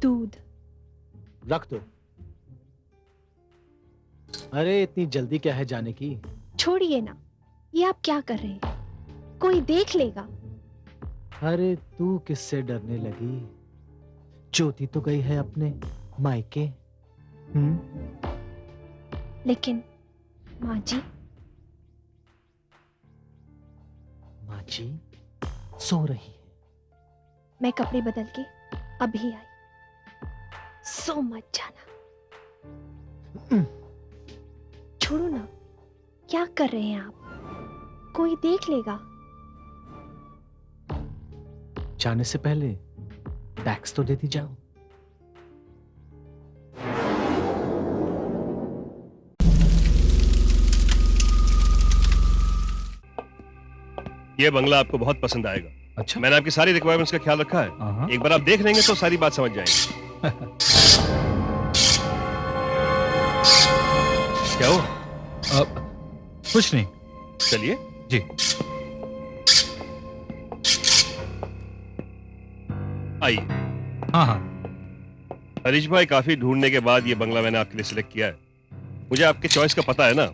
दूध। रख दो। अरे इतनी जल्दी क्या है जाने की? छोड़िए ना, ये आप क्या कर रहे हैं? कोई देख लेगा। अरे तू किससे डरने लगी? ज्योति तो गई है अपने मायके। लेकिन माँ जी। माँ जी सो रही है। मैं कपड़े बदल के अभी आई, सो मत जाना। छोड़ो ना, क्या कर रहे हैं आप? कोई देख लेगा। जाने से पहले टैक्स तो देती जाओ। ये बंगला आपको बहुत पसंद आएगा। अच्छा। मैंने आपकी सारी रिक्वायरमेंट्स का ख्याल रखा है। एक बार आप देख लेंगे तो सारी बात समझ जाएंगे। क्या हुआ? कुछ नहीं। चलिए। जी। आइए। हाँ हाँ। हरीश भाई, काफी ढूंढने के बाद ये बंगला मैंने आपके लिए सिलेक्ट किया है। मुझे आपके चॉइस का पता है ना।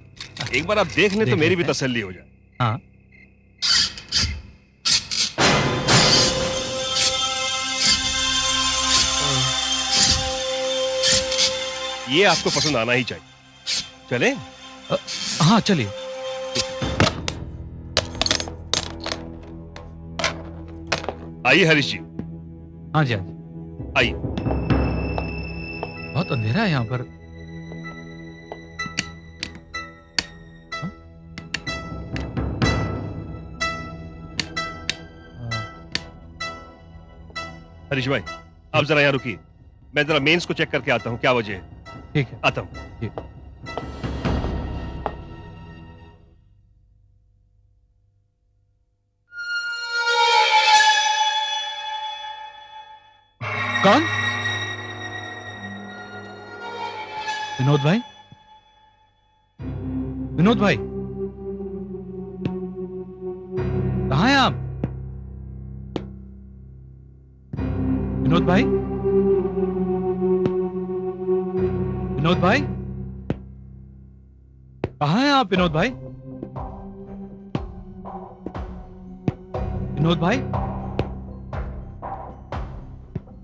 एक बार आप देख लें तो मेरी भी तसल्ली हो जाए। हाँ। ये आपको पसंद आना ही चाहिए। चले? हाँ चलिए। आइए हरीश जी। हाँ जी हाँ जी। आइए। बहुत अंधेरा है यहाँ पर। हरीश भाई, आप जरा यहाँ रुकिए। मैं जरा मेंस को चेक करके आता हूँ, क्या वजह है। ठीक है। आता हूँ। जी। कौन? विनोद भाई? विनोद भाई कहाँ हैं आप? विनोद भाई? विनोद भाई कहाँ हैं आप? विनोद भाई? विनोद भाई?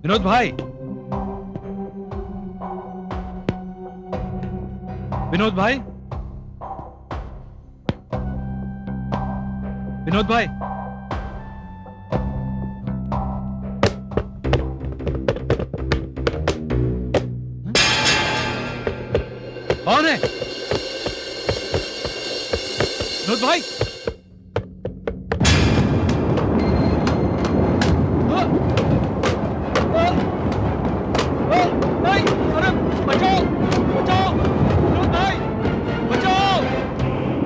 विनोद भाई? विनोद भाई? विनोद भाई? कौन है? विनोद भाई? नहीं, अरे बचाओ, बचाओ, विनोद भाई, बचाओ,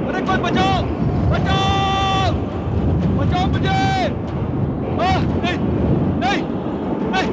अरे कोई बचाओ, बचाओ, बचाओ मुझे। नहीं, नहीं, नहीं, नहीं, नहीं,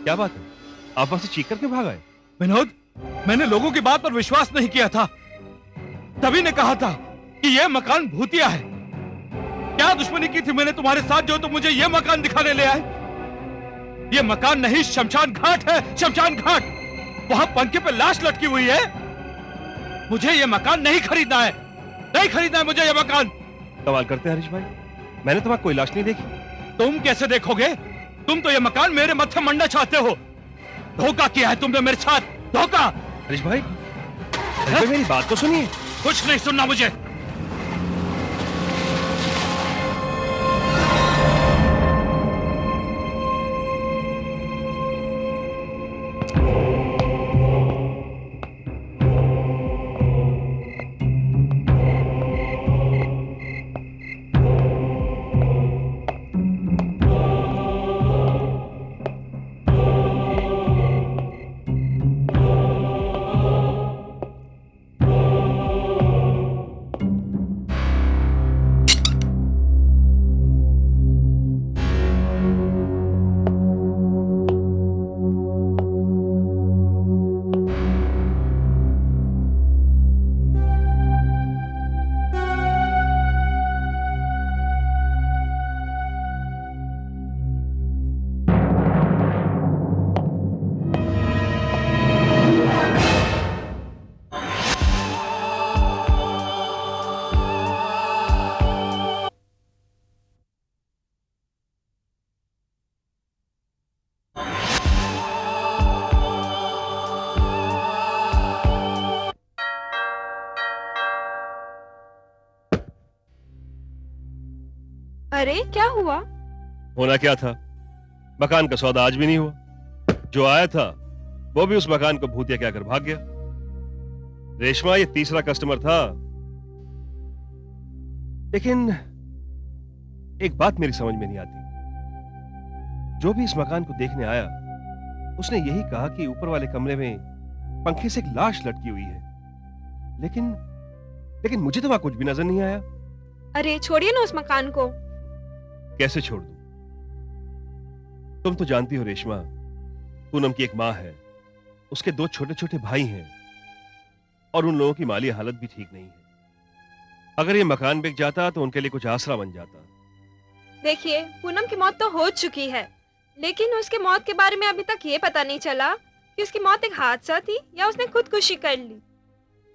क्या बात है? आप वहां से चीख करके भाग आए? विनोद, मैंने लोगों की बात पर विश्वास नहीं किया था। तभी ने कहा था कि यह मकान भूतिया है। क्या दुश्मनी की थी मैंने तुम्हारे साथ जो तुम मुझे यह मकान दिखाने ले आए? यह मकान नहीं, शमशान घाट है, शमशान घाट। वहां पंखे पे लाश लटकी हुई है। मुझे यह मकान नहीं खरीदना है, नहीं खरीदना है मुझे यह मकान। कमाल करते हैं हरीश भाई, मैंने तो वहां कोई लाश नहीं देखी। तुम कैसे देखोगे? तुम तो यह मकान मेरे मत्थे मरना चाहते हो। धोखा किया है तुमने मेरे साथ, धोखा। हरीश भाई, मेरी बात तो सुनिए। कुछ नहीं सुनना मुझे। अरे क्या हुआ? होना क्या था, मकान का सौदा आज भी नहीं हुआ। जो आया था वो भी उस मकान को भूतिया क्या कर भाग गया। रेशमा, ये तीसरा कस्टमर था। लेकिन एक बात मेरी समझ में नहीं आती। जो भी इस मकान को देखने आया उसने यही कहा कि ऊपर वाले कमरे में पंखे से एक लाश लटकी हुई है। लेकिन मुझे तो वहां कुछ भी नजर नहीं आया। अरे छोड़िए ना उस मकान को। कैसे छोड़ दूं? तुम तो जानती हो रेशमा, पूनम की एक माँ है, उसके 2 छोटे छोटे भाई हैं और उन लोगों की माली हालत भी ठीक नहीं है। अगर ये मकान बिक जाता तो उनके लिए कुछ आसरा बन जाता। देखिए, पूनम की मौत तो हो चुकी है, लेकिन उसके मौत के बारे में अभी तक ये पता नहीं चला कि उसकी मौत एक हादसा थी या उसने खुदकुशी कर ली।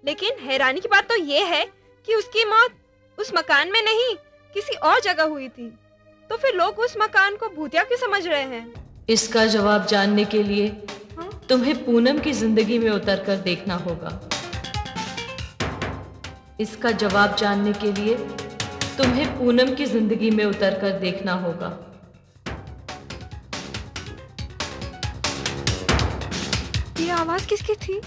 लेकिन हैरानी की बात तो ये है कि उसकी मौत उस मकान में नहीं, किसी और जगह हुई थी। तो फिर लोग उस मकान को भूतिया क्यों समझ रहे हैं? इसका जवाब जानने के लिए तुम्हें पूनम की जिंदगी में उतर कर देखना होगा। इसका जवाब जानने के लिए तुम्हें पूनम की जिंदगी में उतर कर देखना होगा। ये आवाज किसकी थी?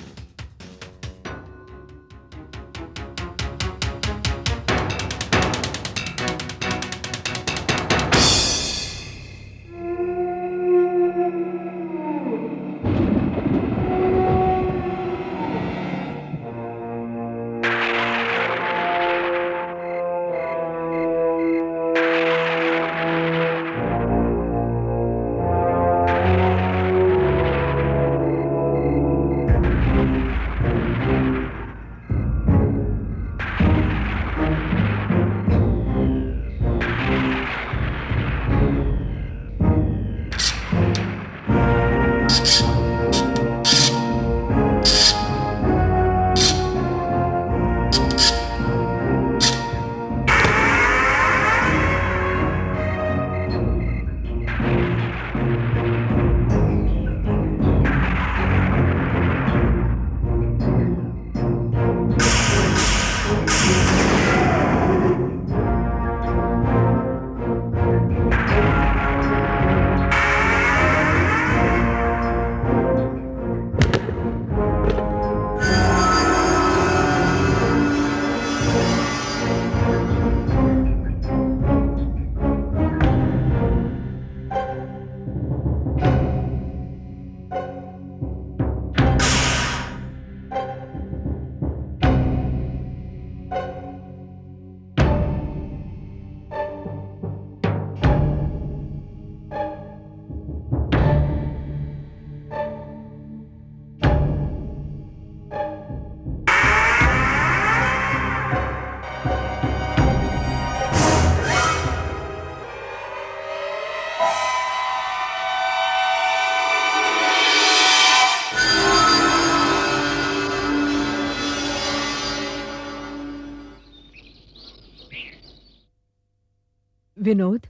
विनोद,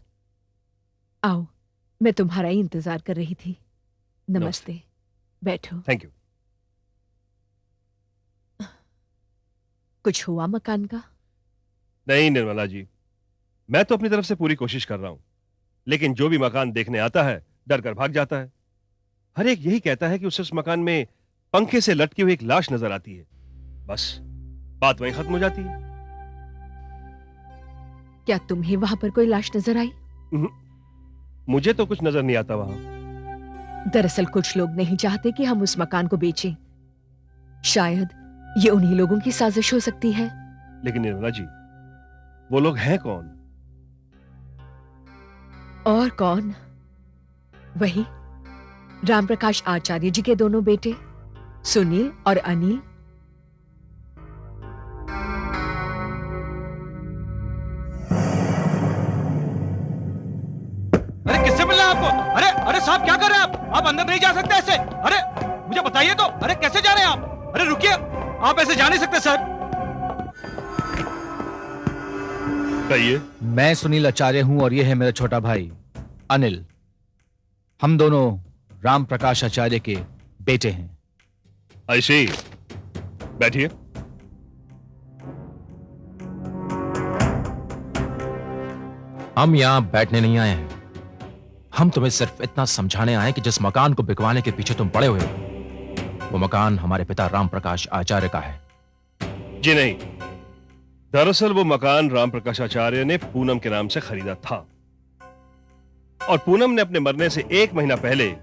आओ, मैं तुम्हारा ही इंतजार कर रही थी। नमस्ते, बैठो। Thank you. कुछ हुआ मकान का? नहीं निर्मला जी, मैं तो अपनी तरफ से पूरी कोशिश कर रहा हूं, लेकिन जो भी मकान देखने आता है डर कर भाग जाता है। हर एक यही कहता है कि उसे उस मकान में पंखे से लटकी हुई एक लाश नजर आती है। बस बात वहीं खत्म हो जाती है। क्या तुम्हें वहां पर कोई लाश नजर आई? मुझे तो कुछ नजर नहीं आता वहां। दरअसल कुछ लोग नहीं चाहते कि हम उस मकान को बेचें। शायद ये उन्हीं लोगों की साजिश हो सकती है। लेकिन निर्मला जी, वो लोग हैं कौन? और कौन? वही राम प्रकाश आचार्य जी के दोनों बेटे सुनील और अनिल। अरे किससे मिलना है आपको? अरे अरे साहब, क्या कर रहे हैं आप अंदर नहीं जा सकते ऐसे। अरे मुझे बताइए तो। अरे कैसे जा रहे हैं आप? अरे रुकिए, आप ऐसे जा नहीं सकते सर। कहिए। मैं सुनील आचार्य हूं और यह है मेरा छोटा भाई अनिल। हम दोनों राम प्रकाश आचार्य के बेटे हैं। ऐसे बैठिए। हम यहाँ बैठने नहीं आए हैं, हम तुम्हें सिर्फ इतना समझाने आए कि जिस मकान को बिकवाने के पीछे तुम पड़े हुए हो, वो मकान हमारे पिता राम प्रकाश आचार्य का है। जी नहीं, दरअसल वो मकान राम प्रकाश आचार्य ने पूनम के नाम से खरीदा था और पूनम ने अपने मरने से 1 महीना पहले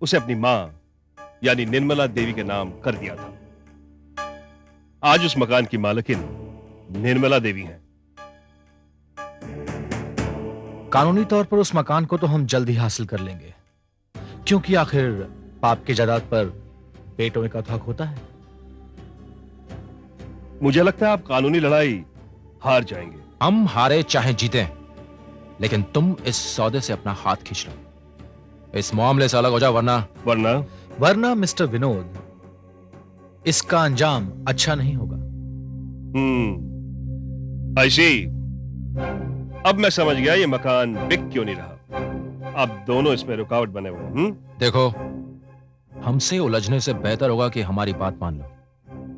उसे अपनी मां यानी निर्मला देवी के नाम कर दिया था। आज उस मकान की मालकिन निर्मला देवी हैं। कानूनी तौर पर उस मकान को तो हम जल्द ही हासिल कर लेंगे, क्योंकि आखिर बाप की जायदाद पर बेटों का हक होता है। मुझे लगता है आप कानूनी लड़ाई हार जाएंगे। हम हारे चाहे जीते, लेकिन तुम इस सौदे से अपना हाथ खींच लो, इस मामले से अलग हो जाओ, वरना वरना मिस्टर विनोद, इसका अंजाम अच्छा नहीं होगा। आई सी। अब मैं समझ गया ये मकान बिक क्यों नहीं रहा। आप दोनों इसमें रुकावट बने हुए हैं। देखो, हमसे उलझने से बेहतर होगा कि हमारी बात मान लो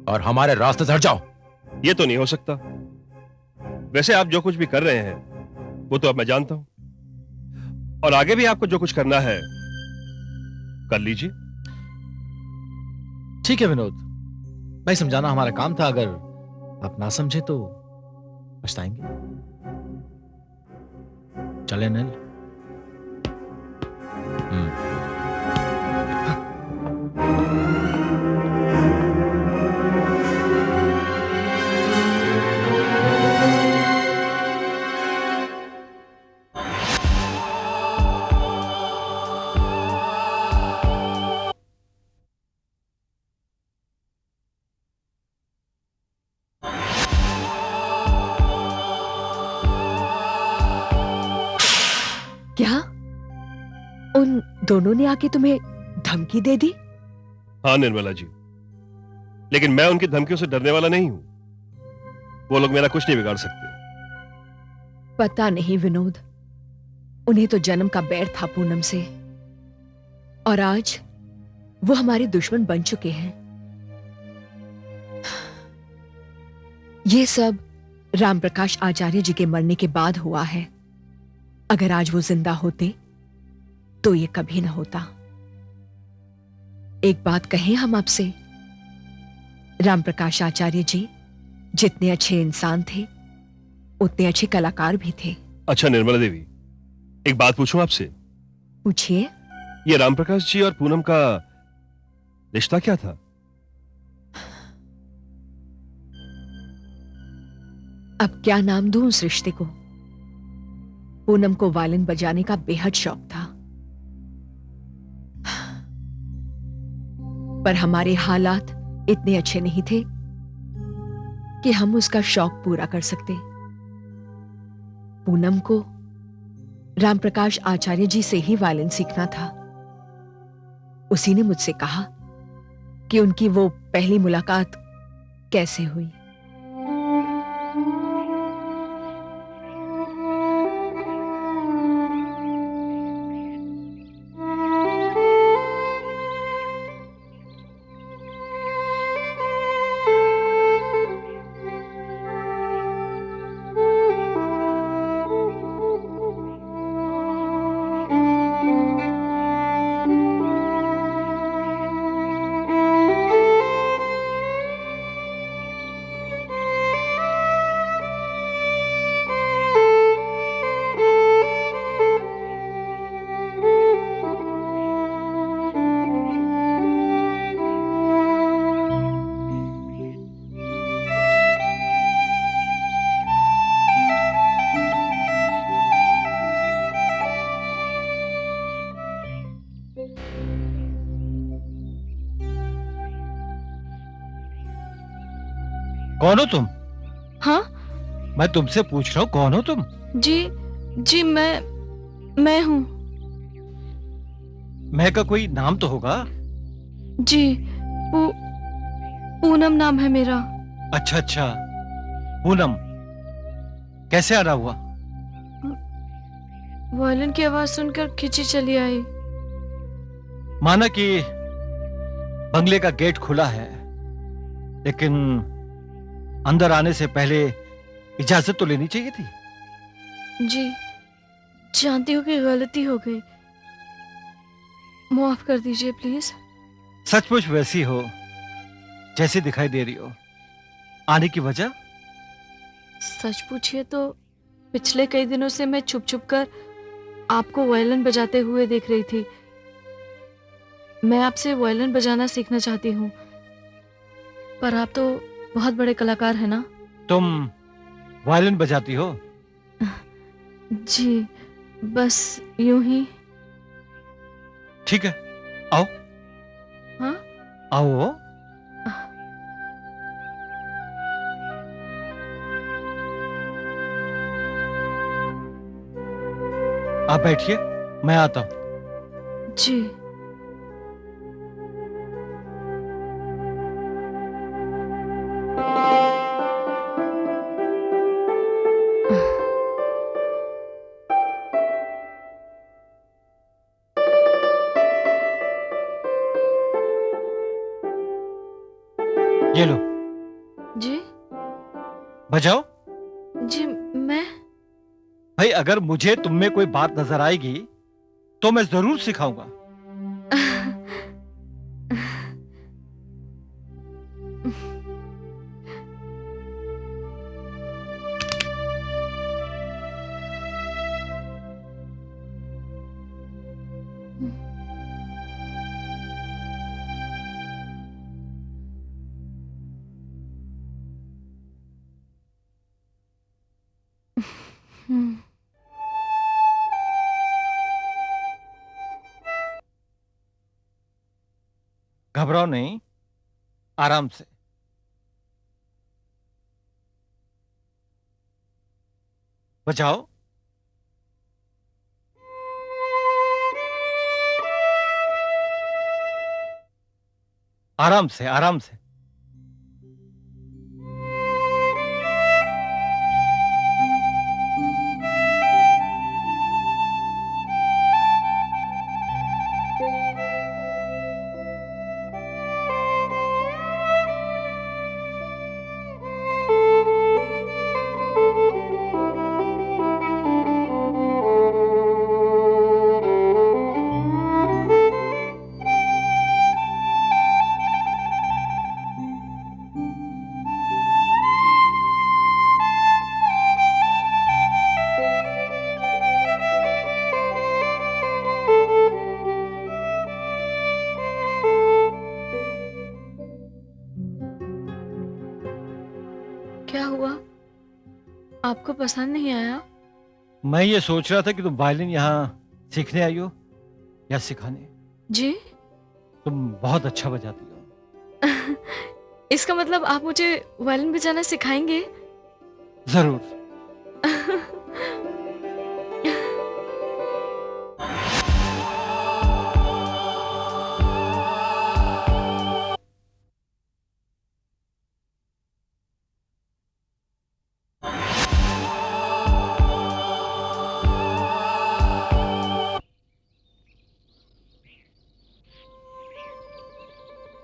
और हमारे रास्ते से हट जाओ। ये तो नहीं हो सकता। वैसे आप जो कुछ भी कर रहे हैं वो तो अब मैं जानता हूं, और आगे भी आपको जो कुछ करना है कर लीजिए। ठीक है विनोद, भाई समझाना हमारा काम था, अगर आप ना समझे तो पछताएंगे। चले अनिल। क्या उन दोनों ने आके तुम्हें धमकी दे दी? हाँ निर्मला जी, लेकिन मैं उनकी धमकियों से डरने वाला नहीं हूं। वो लोग मेरा कुछ नहीं बिगाड़ सकते। पता नहीं विनोद, उन्हें तो जन्म का बैर था पूनम से, और आज वो हमारे दुश्मन बन चुके हैं। ये सब राम प्रकाश आचार्य जी के मरने के बाद हुआ है। अगर आज वो जिंदा होते तो ये कभी ना होता। एक बात कहें हम आपसे, राम प्रकाश आचार्य जी जितने अच्छे इंसान थे उतने अच्छे कलाकार भी थे। अच्छा निर्मला देवी, एक बात पूछूं आपसे? पूछिए। ये राम प्रकाश जी और पूनम का रिश्ता क्या था? अब क्या नाम दूं उस रिश्ते को? पूनम को वायलिन बजाने का बेहद शौक था, पर हमारे हालात इतने अच्छे नहीं थे कि हम उसका शौक पूरा कर सकते। पूनम को राम प्रकाश आचार्य जी से ही वायलिन सीखना था। उसी ने मुझसे कहा कि उनकी वो पहली मुलाकात कैसे हुई। कौन हो तुम? हाँ मैं तुमसे पूछ रहा हूँ, कौन हो तुम? जी मैं हूँ। मैं का कोई नाम तो होगा? जी पूनम नाम है मेरा। अच्छा अच्छा, पूनम, कैसे आना हुआ? वायलिन की आवाज सुनकर खिंची चली आई। माना कि बंगले का गेट खुला है, लेकिन अंदर आने से पहले इजाजत तो लेनी चाहिए थी। जी जानती हूँ कि गलती हो गई, माफ कर दीजिए प्लीज। सचमुच वैसी हो जैसी दिखाई दे रही हो। आने की वजह? सच पूछिए तो पिछले कई दिनों से मैं छुप छुप कर आपको वायलिन बजाते हुए देख रही थी। मैं आपसे वायलिन बजाना सीखना चाहती हूँ, पर आप तो बहुत बड़े कलाकार हैं ना। तुम वायलिन बजाती हो? जी, बस यूं ही। ठीक है, आओ। हाँ? आओ। आप बैठिए, मैं आता हूं। जी। ये लो, जी बजाओ। जी। मैं भाई अगर मुझे तुम में कोई बात नजर आएगी तो मैं जरूर सिखाऊंगा। घबराओ नहीं, आराम से। बजाओ। आराम से, आराम से। क्या हुआ, आपको पसंद नहीं आया? मैं ये सोच रहा था कि तुम वायलिन यहाँ सीखने आई हो या सिखाने। जी। तुम बहुत अच्छा बजाती हो। इसका मतलब आप मुझे वायलिन बजाना सिखाएंगे? जरूर।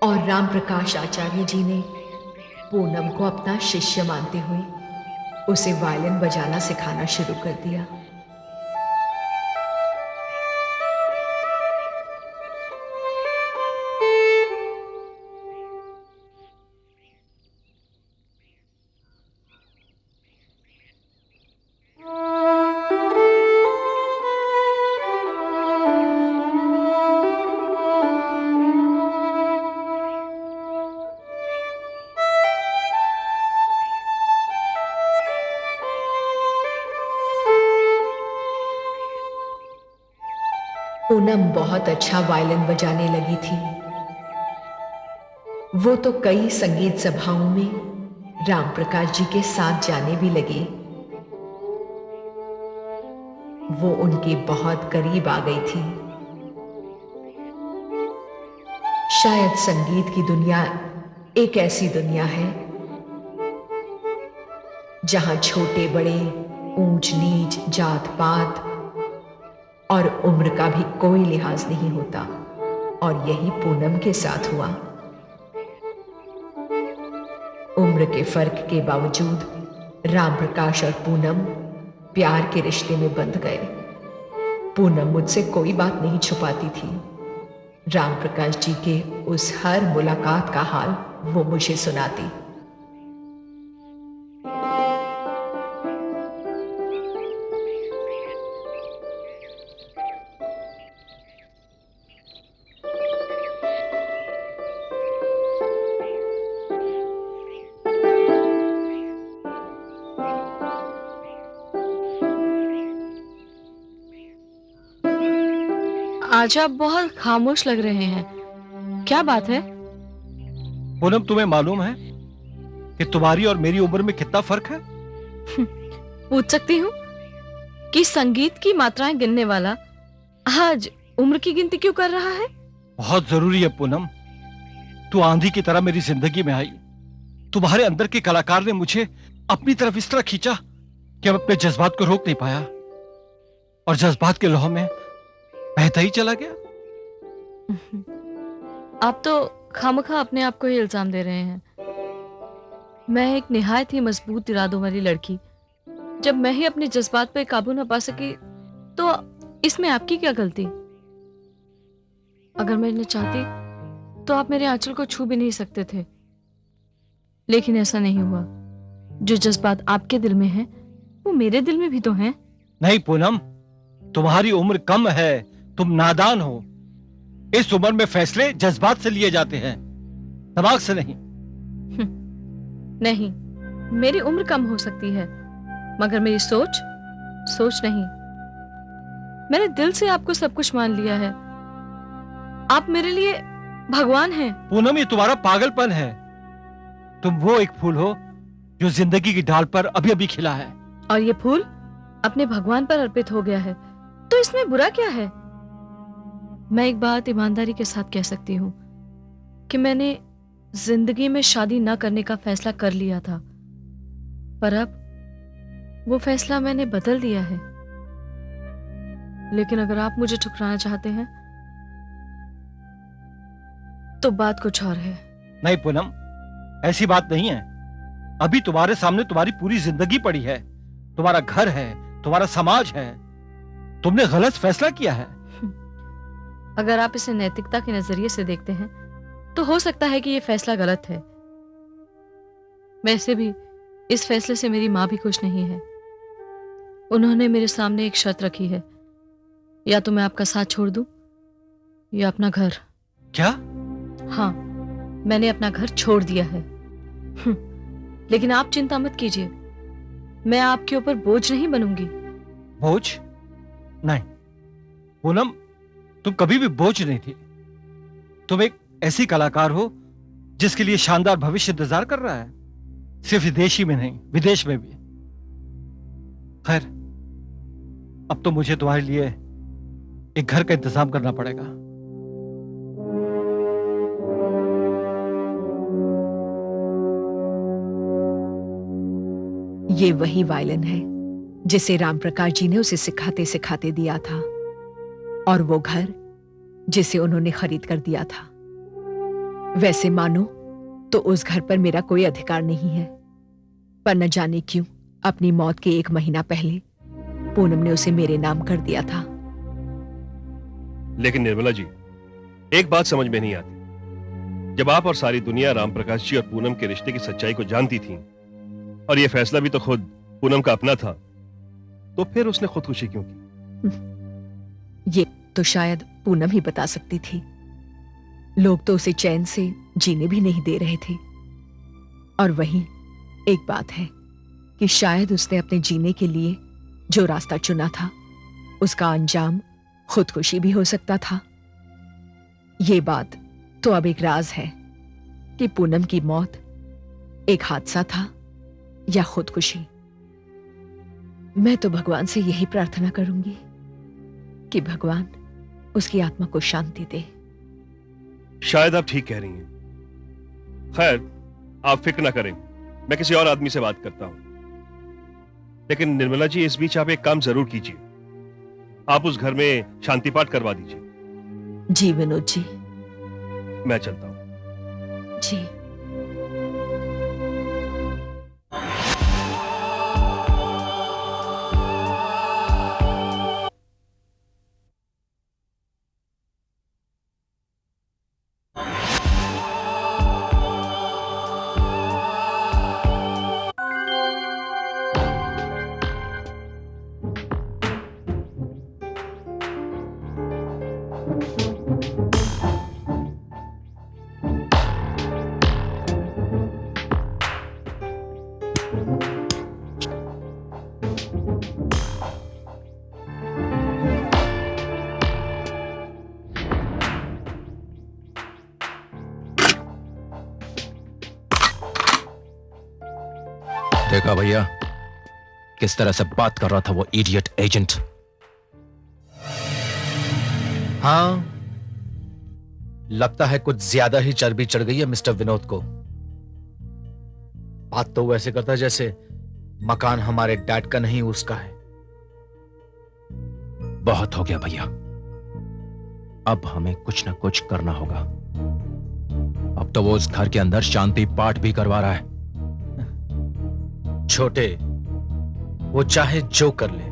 और राम प्रकाश आचार्य जी ने पूनम को अपना शिष्य मानते हुए उसे वायलिन बजाना सिखाना शुरू कर दिया। पूनम बहुत अच्छा वायलिन बजाने लगी थी। वो तो कई संगीत सभाओं में राम प्रकाश जी के साथ जाने भी लगी। वो उनके बहुत करीब आ गई थी। शायद संगीत की दुनिया एक ऐसी दुनिया है जहां छोटे बड़े, ऊंच नीच, जात पात और उम्र का भी कोई लिहाज नहीं होता। और यही पूनम के साथ हुआ। उम्र के फर्क के बावजूद राम प्रकाश और पूनम प्यार के रिश्ते में बंध गए। पूनम मुझसे कोई बात नहीं छुपाती थी। राम प्रकाश जी के उस हर मुलाकात का हाल वो मुझे सुनाती। आज आप बहुत खामोश लग रहे हैं, क्या बात है? पूनम, तुम्हें मालूम है कि तुम्हारी और मेरी उम्र में कितना फर्क है? पूछ सकती हूँ कि संगीत की मात्राएं गिनने वाला आज उम्र की गिनती क्यों कर रहा है? बहुत जरूरी है पूनम। तू आंधी की तरह मेरी जिंदगी में आई। तुम्हारे अंदर के कलाकार ने मुझे अपनी तरफ इस तरह खींचा कि मैं अपने जज्बात को रोक नहीं पाया और जज्बात के लौह में बहता ही चला गया। आप तो खामखा अपने आप को ही इल्जाम दे रहे हैं। मैं एक निहायत ही मजबूत इरादों वाली लड़की, जब मैं ही अपने जज्बात पर काबू न पा सकी तो इसमें आपकी क्या गलती? अगर मैं चाहती तो आप मेरे आंचल को छू भी नहीं सकते थे, लेकिन ऐसा नहीं हुआ। जो जज्बात आपके दिल में हैं, वो मेरे दिल में भी तो हैं। नहीं पूनम, तुम्हारी उम्र कम है, तुम नादान हो। इस उम्र में फैसले जज्बात से लिए जाते हैं, दिमाग से नहीं। नहीं, मेरी उम्र कम हो सकती है, मगर मेरी सोच नहीं। मैंने दिल से आपको सब कुछ मान लिया है। आप मेरे लिए भगवान हैं। पूनम, ये तुम्हारा पागलपन है। तुम वो एक फूल हो जो जिंदगी की डाल पर अभी अभी खिला है, और ये फूल अपने भगवान पर अर्पित हो गया है, तो इसमें बुरा क्या है? मैं एक बात ईमानदारी के साथ कह सकती हूँ कि मैंने जिंदगी में शादी न करने का फैसला कर लिया था, पर अब वो फैसला मैंने बदल दिया है। लेकिन अगर आप मुझे ठुकराना चाहते हैं तो बात कुछ और है। नहीं पूनम, ऐसी बात नहीं है। अभी तुम्हारे सामने तुम्हारी पूरी जिंदगी पड़ी है, तुम्हारा घर है, तुम्हारा समाज है। तुमने गलत फैसला किया है। अगर आप इसे नैतिकता के नजरिए से देखते हैं तो हो सकता है कि यह फैसला गलत है। वैसे भी इस फैसले से मेरी माँ भी खुश नहीं है। उन्होंने मेरे सामने एक शर्त रखी है, या तो मैं आपका साथ छोड़ दूं या अपना घर। क्या? हाँ, मैंने अपना घर छोड़ दिया है। लेकिन आप चिंता मत कीजिए, मैं आपके ऊपर बोझ नहीं बनूंगी। बोझ? नहीं पूनम, तुम कभी भी बोझ नहीं थी। तुम एक ऐसी कलाकार हो जिसके लिए शानदार भविष्य इंतजार कर रहा है, सिर्फ देश ही में नहीं, विदेश में भी। खैर, अब तो मुझे तुम्हारे लिए एक घर का इंतजाम करना पड़ेगा। ये वही वायलिन है जिसे राम प्रकाश जी ने उसे सिखाते सिखाते दिया था, और वो घर जिसे उन्होंने खरीद कर दिया था। वैसे मानो तो उस घर पर मेरा कोई अधिकार नहीं है, पर न जाने क्यों अपनी मौत के 1 महीना पहले पूनम ने उसे मेरे नाम कर दिया था। लेकिन निर्मला जी, एक बात समझ में नहीं आती। जब आप और सारी दुनिया राम प्रकाश जी और पूनम के रिश्ते की सच्चाई को जानती थी, और यह फैसला भी तो खुद पूनम का अपना था, तो फिर उसने खुदकुशी क्यों की? ये तो शायद पूनम ही बता सकती थी। लोग तो उसे चैन से जीने भी नहीं दे रहे थे। और वहीं एक बात है कि शायद उसने अपने जीने के लिए जो रास्ता चुना था, उसका अंजाम खुदकुशी भी हो सकता था। ये बात तो अब एक राज है कि पूनम की मौत एक हादसा था या खुदकुशी। मैं तो भगवान से यही प्रार्थना करूंगी कि भगवान उसकी आत्मा को शांति दे। शायद आप ठीक कह रही हैं। खैर, आप फिक्र ना करें, मैं किसी और आदमी से बात करता हूं। लेकिन निर्मला जी, इस बीच आप एक काम जरूर कीजिए। आप उस घर में शांति पाठ करवा दीजिए। जी विनोद जी। मैं चलता हूं। जी। देखा भैया, किस तरह से बात कर रहा था वो इडियट एजेंट। हाँ, लगता है कुछ ज्यादा ही चर्बी चढ़ गई है मिस्टर विनोद को। बात तो वैसे करता है जैसे मकान हमारे डैड का नहीं उसका है। बहुत हो गया भैया, अब हमें कुछ ना कुछ करना होगा। अब तो वो उस घर के अंदर शांति पाठ भी करवा रहा है। छोटे, वो चाहे जो कर ले,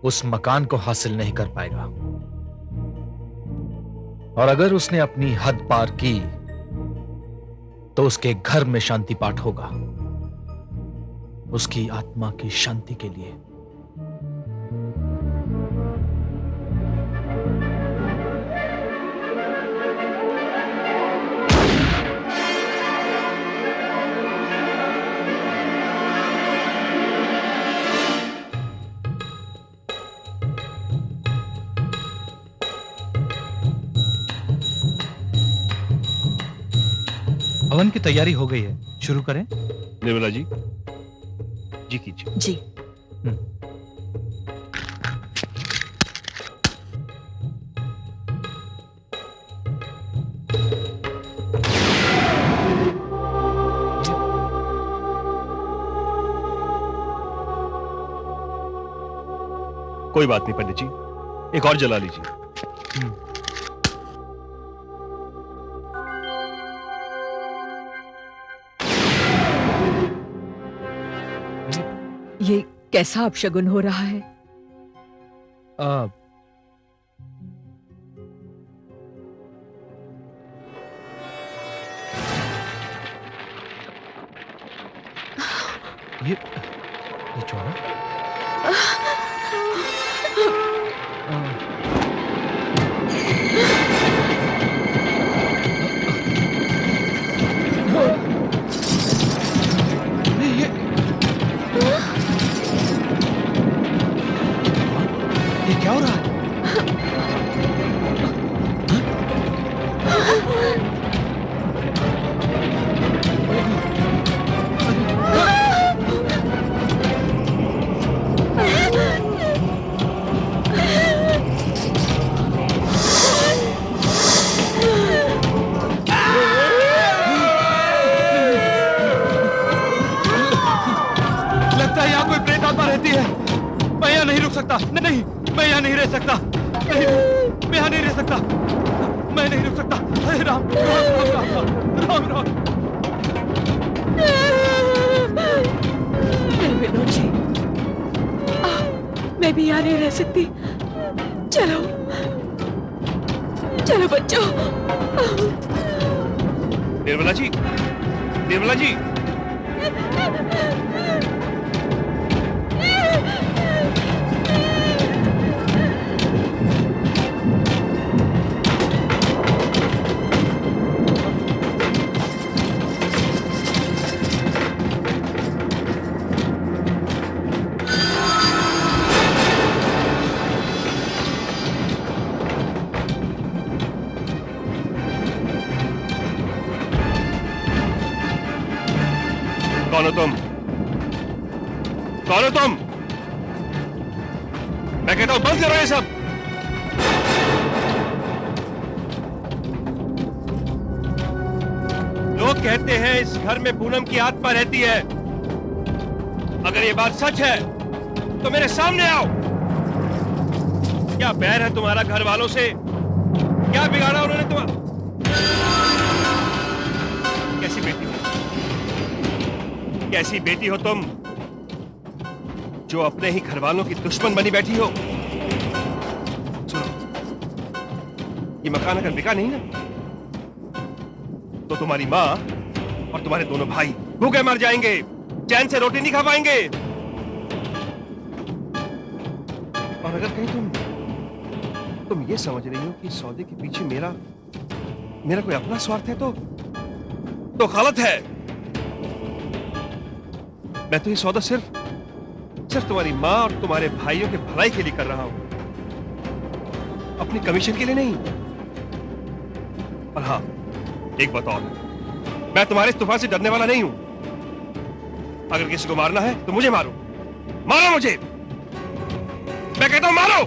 उस मकान को हासिल नहीं कर पाएगा। और अगर उसने अपनी हद पार की तो उसके घर में शांति पाठ होगा, उसकी आत्मा की शांति के लिए। हवन की तैयारी हो गई है, शुरू करें? निर्मला जी, जी कीजिए। जी। कोई बात नहीं पंडित जी, एक और जला लीजिए। ये कैसा अपशगुन हो रहा है? ये छोड़ा। ये क्या हो रहा है? लगता है यहाँ कोई प्रेत आत्मा रहती है। मैं यहाँ नहीं रुक सकता। नहीं, मैं यहाँ नहीं रह सकता। नहीं, मैं यहाँ नहीं रह सकता। मैं नहीं रुक सकता। अरे राम राम राम राम राम राम। विनोद जी, मैं भी यहाँ नहीं रह सकती। चलो चलो बच्चों। निर्मला जी, निर्मला जी, कौन हो तुम? कौन हो तुम? मैं कहता हूं बंद करो ये सब। लोग कहते हैं इस घर में पूनम की आत्मा रहती है। अगर ये बात सच है तो मेरे सामने आओ। क्या बैर है तुम्हारा घर वालों से? क्या बिगाड़ा उन्होंने तुम्हारा? कैसी बेटी हो? कैसी बेटी हो तुम जो अपने ही घर वालों की दुश्मन बनी बैठी हो? सुनो, ये मकान अगर बिका नहीं ना तो तुम्हारी माँ और तुम्हारे दोनों भाई भूखे मर जाएंगे, चैन से रोटी नहीं खा पाएंगे। और अगर कहीं तुम ये समझ रही हो कि सौदे के पीछे मेरा मेरा कोई अपना स्वार्थ है तो गलत है। मैं तो ये सौदा सिर्फ तुम्हारी माँ और तुम्हारे भाइयों के भलाई के लिए कर रहा हूं, अपनी कमीशन के लिए नहीं। और हाँ, एक बात और, मैं तुम्हारे इस तूफान से डरने वाला नहीं हूं। अगर किसी को मारना है तो मुझे मारो, मारो मुझे, मैं कहता हूं मारो।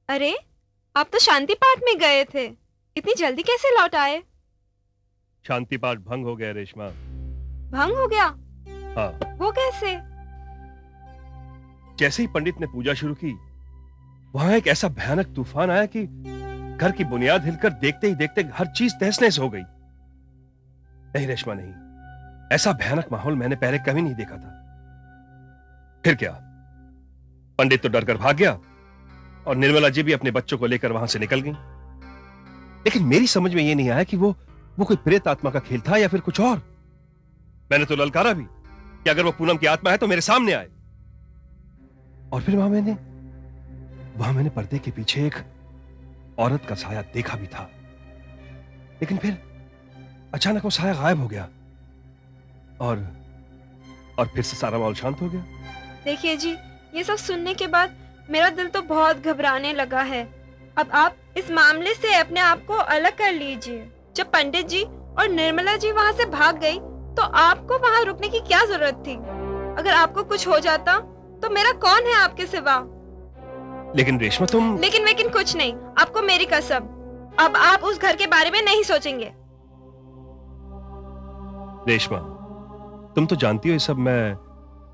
अरे, आप तो शांति पाठ में गए थे, इतनी जल्दी कैसे लौट आए? शांति पाठ भंग हो गया रेशमा। भंग हो गया? हाँ, वो कैसे? जैसे ही पंडित ने पूजा शुरू की, वहां एक ऐसा भयानक तूफान आया कि घर की बुनियाद हिलकर देखते ही देखते हर चीज तहस नहस हो गई। नहीं रेशमा नहीं, ऐसा भयानक माहौल मैंने पहले कभी नहीं देखा था। फिर क्या, पंडित तो डरकर भाग गया और निर्मला जी भी अपने बच्चों को लेकर वहां से निकल गई। लेकिन मेरी समझ में यह नहीं आया कि वो कोई प्रेत आत्मा का खेल था या फिर कुछ और। मैंने तो ललकारा भी कि अगर वो पूनम की आत्मा है तो मेरे सामने आए। और फिर वहां मैंने पर्दे के पीछे एक औरत का साया देखा भी था, लेकिन फिर अचानक वो साया गायब हो गया और फिर से सारा माहौल शांत हो गया। देखिए जी, ये सब सुनने के बाद मेरा दिल तो बहुत घबराने लगा है। अब आप इस मामले से अपने आप को अलग कर लीजिए। जब पंडित जी और निर्मला जी वहाँ से भाग गई तो आपको वहाँ रुकने की क्या जरूरत थी? अगर आपको कुछ हो जाता तो मेरा कौन है आपके सिवा? लेकिन रेशमा तुम... लेकिन कुछ नहीं, आपको मेरी कसम, अब आप उस घर के बारे में नहीं सोचेंगे। रेशमा, तुम तो जानती हो ये सब मैं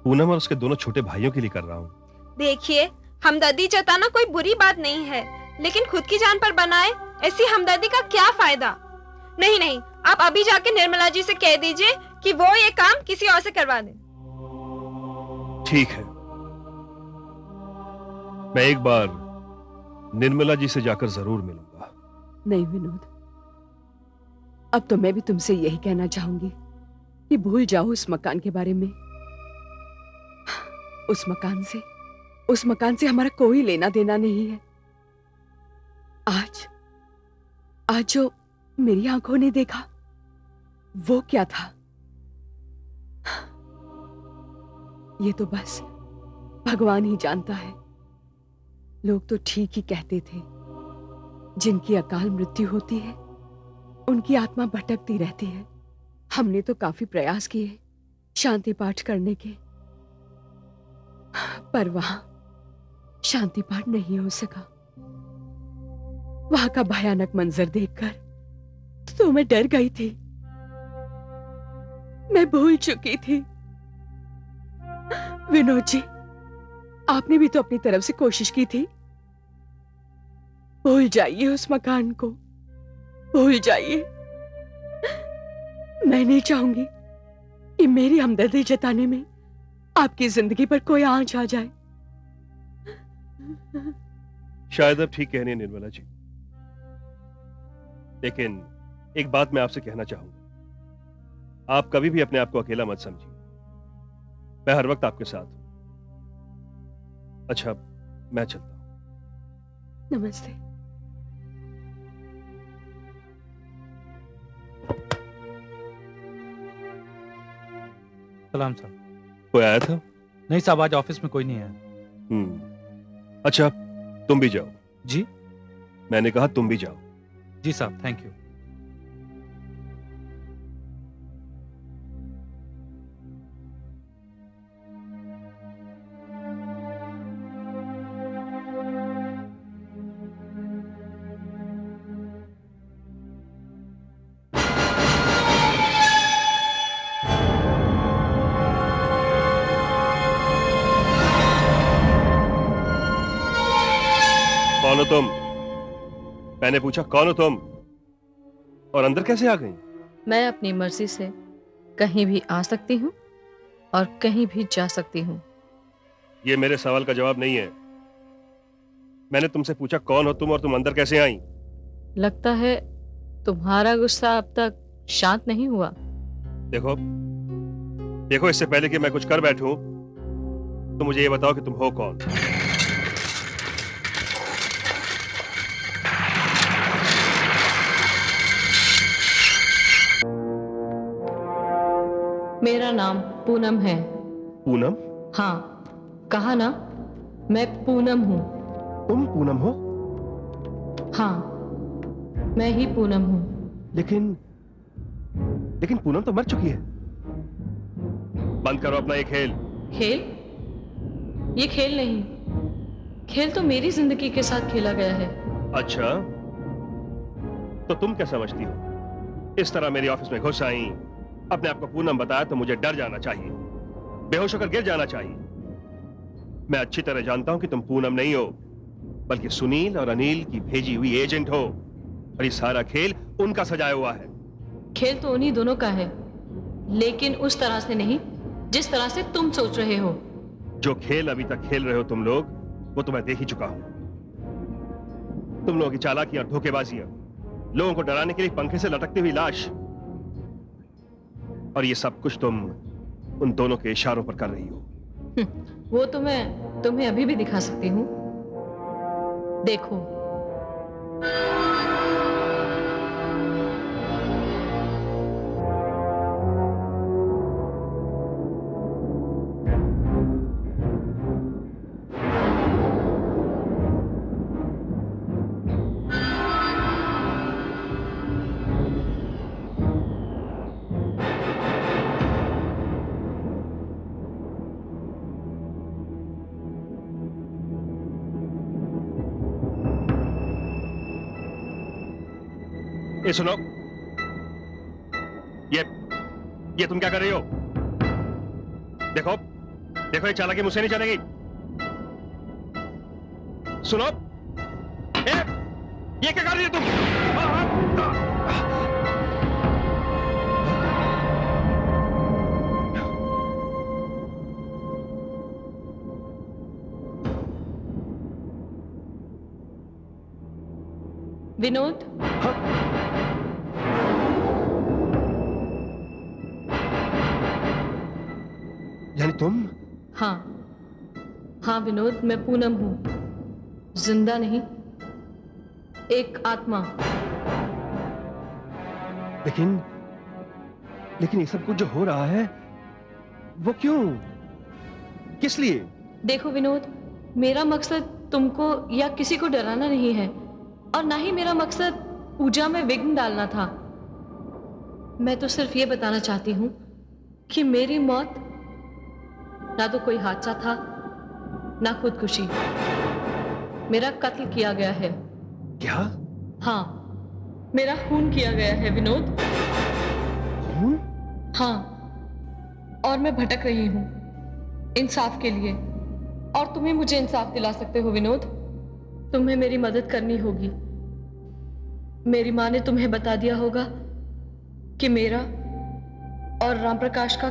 पूनम और उसके दोनों छोटे भाइयों के लिए कर रहा हूँ। देखिए, हमदर्दी जताना कोई बुरी बात नहीं है, लेकिन खुद की जान पर बनाए ऐसी हमदर्दी का क्या फायदा? नहीं, आप अभी जाके निर्मला जी से कह दीजिए कि वो ये काम किसी और से करवा दें। ठीक है, मैं एक बार निर्मला जी से जाकर जरूर मिलूंगा। नहीं विनोद, अब तो मैं भी तुमसे यही कहना चाहूंगी कि भूल जाओ उस मकान के बारे में। उस मकान से हमारा कोई लेना देना नहीं है। आज जो मेरी आंखों ने देखा वो क्या था? ये तो बस भगवान ही जानता है। लोग तो ठीक ही कहते थे, जिनकी अकाल मृत्यु होती है उनकी आत्मा भटकती रहती है। हमने तो काफी प्रयास किए शांति पाठ करने के, पर वहां शांति पाठ नहीं हो सका। वहां का भयानक मंजर देखकर तो मैं डर गई थी, मैं भूल चुकी थी। विनोद जी, आपने भी तो अपनी तरफ से कोशिश की थी। भूल जाइए उस मकान को, भूल जाइए। मैं नहीं चाहूंगी कि मेरी हमदर्दी जताने में आपकी जिंदगी पर कोई आंच आ जाए। शायद अब ठीक कहने निर्मला जी, लेकिन एक बात मैं आपसे कहना चाहूंगा। आप कभी भी अपने आप को अकेला मत समझिए, मैं हर वक्त आपके साथ हूं। अच्छा, मैं चलता हूं। नमस्ते। सलाम साहब। कोई आया था? नहीं साहब, आज ऑफिस में कोई नहीं है। अच्छा, तुम भी जाओ। जी? मैंने कहा तुम भी जाओ। जी साहब, थैंक यू। कौन हो तुम? मैंने पूछा कौन हो तुम? और अंदर कैसे आ गई? मैं अपनी मर्जी से कहीं भी आ सकती हूँ और कहीं भी जा सकती हूँ। ये मेरे सवाल का जवाब नहीं है। मैंने तुमसे पूछा कौन हो तुम और तुम अंदर कैसे आई? लगता है तुम्हारा गुस्सा अब तक शांत नहीं हुआ। देखो देखो, इससे पहले कि मैं कुछ कर बैठूं, तो मुझे ये बताओ कि तुम हो कौन? मेरा नाम पूनम है। पूनम? हाँ, कहा ना, मैं पूनम हूँ। तुम पूनम हो? हाँ, मैं ही पूनम हूँ। लेकिन लेकिन पूनम तो मर चुकी है। बंद करो अपना ये खेल। खेल? ये खेल नहीं, खेल तो मेरी जिंदगी के साथ खेला गया है। अच्छा, तो तुम क्या समझती हो? इस तरह मेरी ऑफिस में घुस आई, अपने आप को पूनम बताया तो मुझे डर जाना चाहिए, बेहोश होकर गिर जाना चाहिए। मैं अच्छी तरह जानता हूं कि तुम पूनम नहीं हो, बल्कि सुनील और अनिल की भेजी हुई एजेंट हो, और ये सारा खेल उनका सजाया हुआ है। खेल तो उन्हीं दोनों का है, लेकिन उस तरह से नहीं जिस तरह से तुम सोच रहे हो। जो खेल अभी तक खेल रहे हो तुम लोग, वो तो मैं देख ही चुका हूं। तुम लोगों की चालाकी और धोखेबाजियां, लोगों को डराने के लिए पंखे से लटकती हुई लाश, और ये सब कुछ तुम उन दोनों के इशारों पर कर रही हो। वो तो मैं तुम्हें अभी भी दिखा सकती हूँ। देखो, ये सुनो, ये तुम क्या कर रही हो? देखो देखो, ये चालाकी मुझसे नहीं चलेगी। सुनो, ये क्या कर रही हो तुम? विनोद, यानी तुम? हाँ हाँ विनोद, मैं पूनम हूँ, जिंदा नहीं, एक आत्मा। लेकिन लेकिन ये सब कुछ जो हो रहा है, वो क्यों, किस लिए? देखो विनोद, मेरा मकसद तुमको या किसी को डराना नहीं है, और ना ही मेरा मकसद पूजा में विघ्न डालना था। मैं तो सिर्फ ये बताना चाहती हूँ कि मेरी मौत ना तो कोई हादसा था, ना खुदकुशी। मेरा कत्ल किया गया है। क्या? हाँ, मेरा खून किया गया है विनोद। खून? हाँ, और मैं भटक रही हूँ इंसाफ के लिए, और तुम्हें मुझे इंसाफ दिला सकते हो विनोद। तुम्हें मेरी मदद करनी होगी। मेरी माँ ने तुम्हें बता दिया होगा कि मेरा और राम प्रकाश का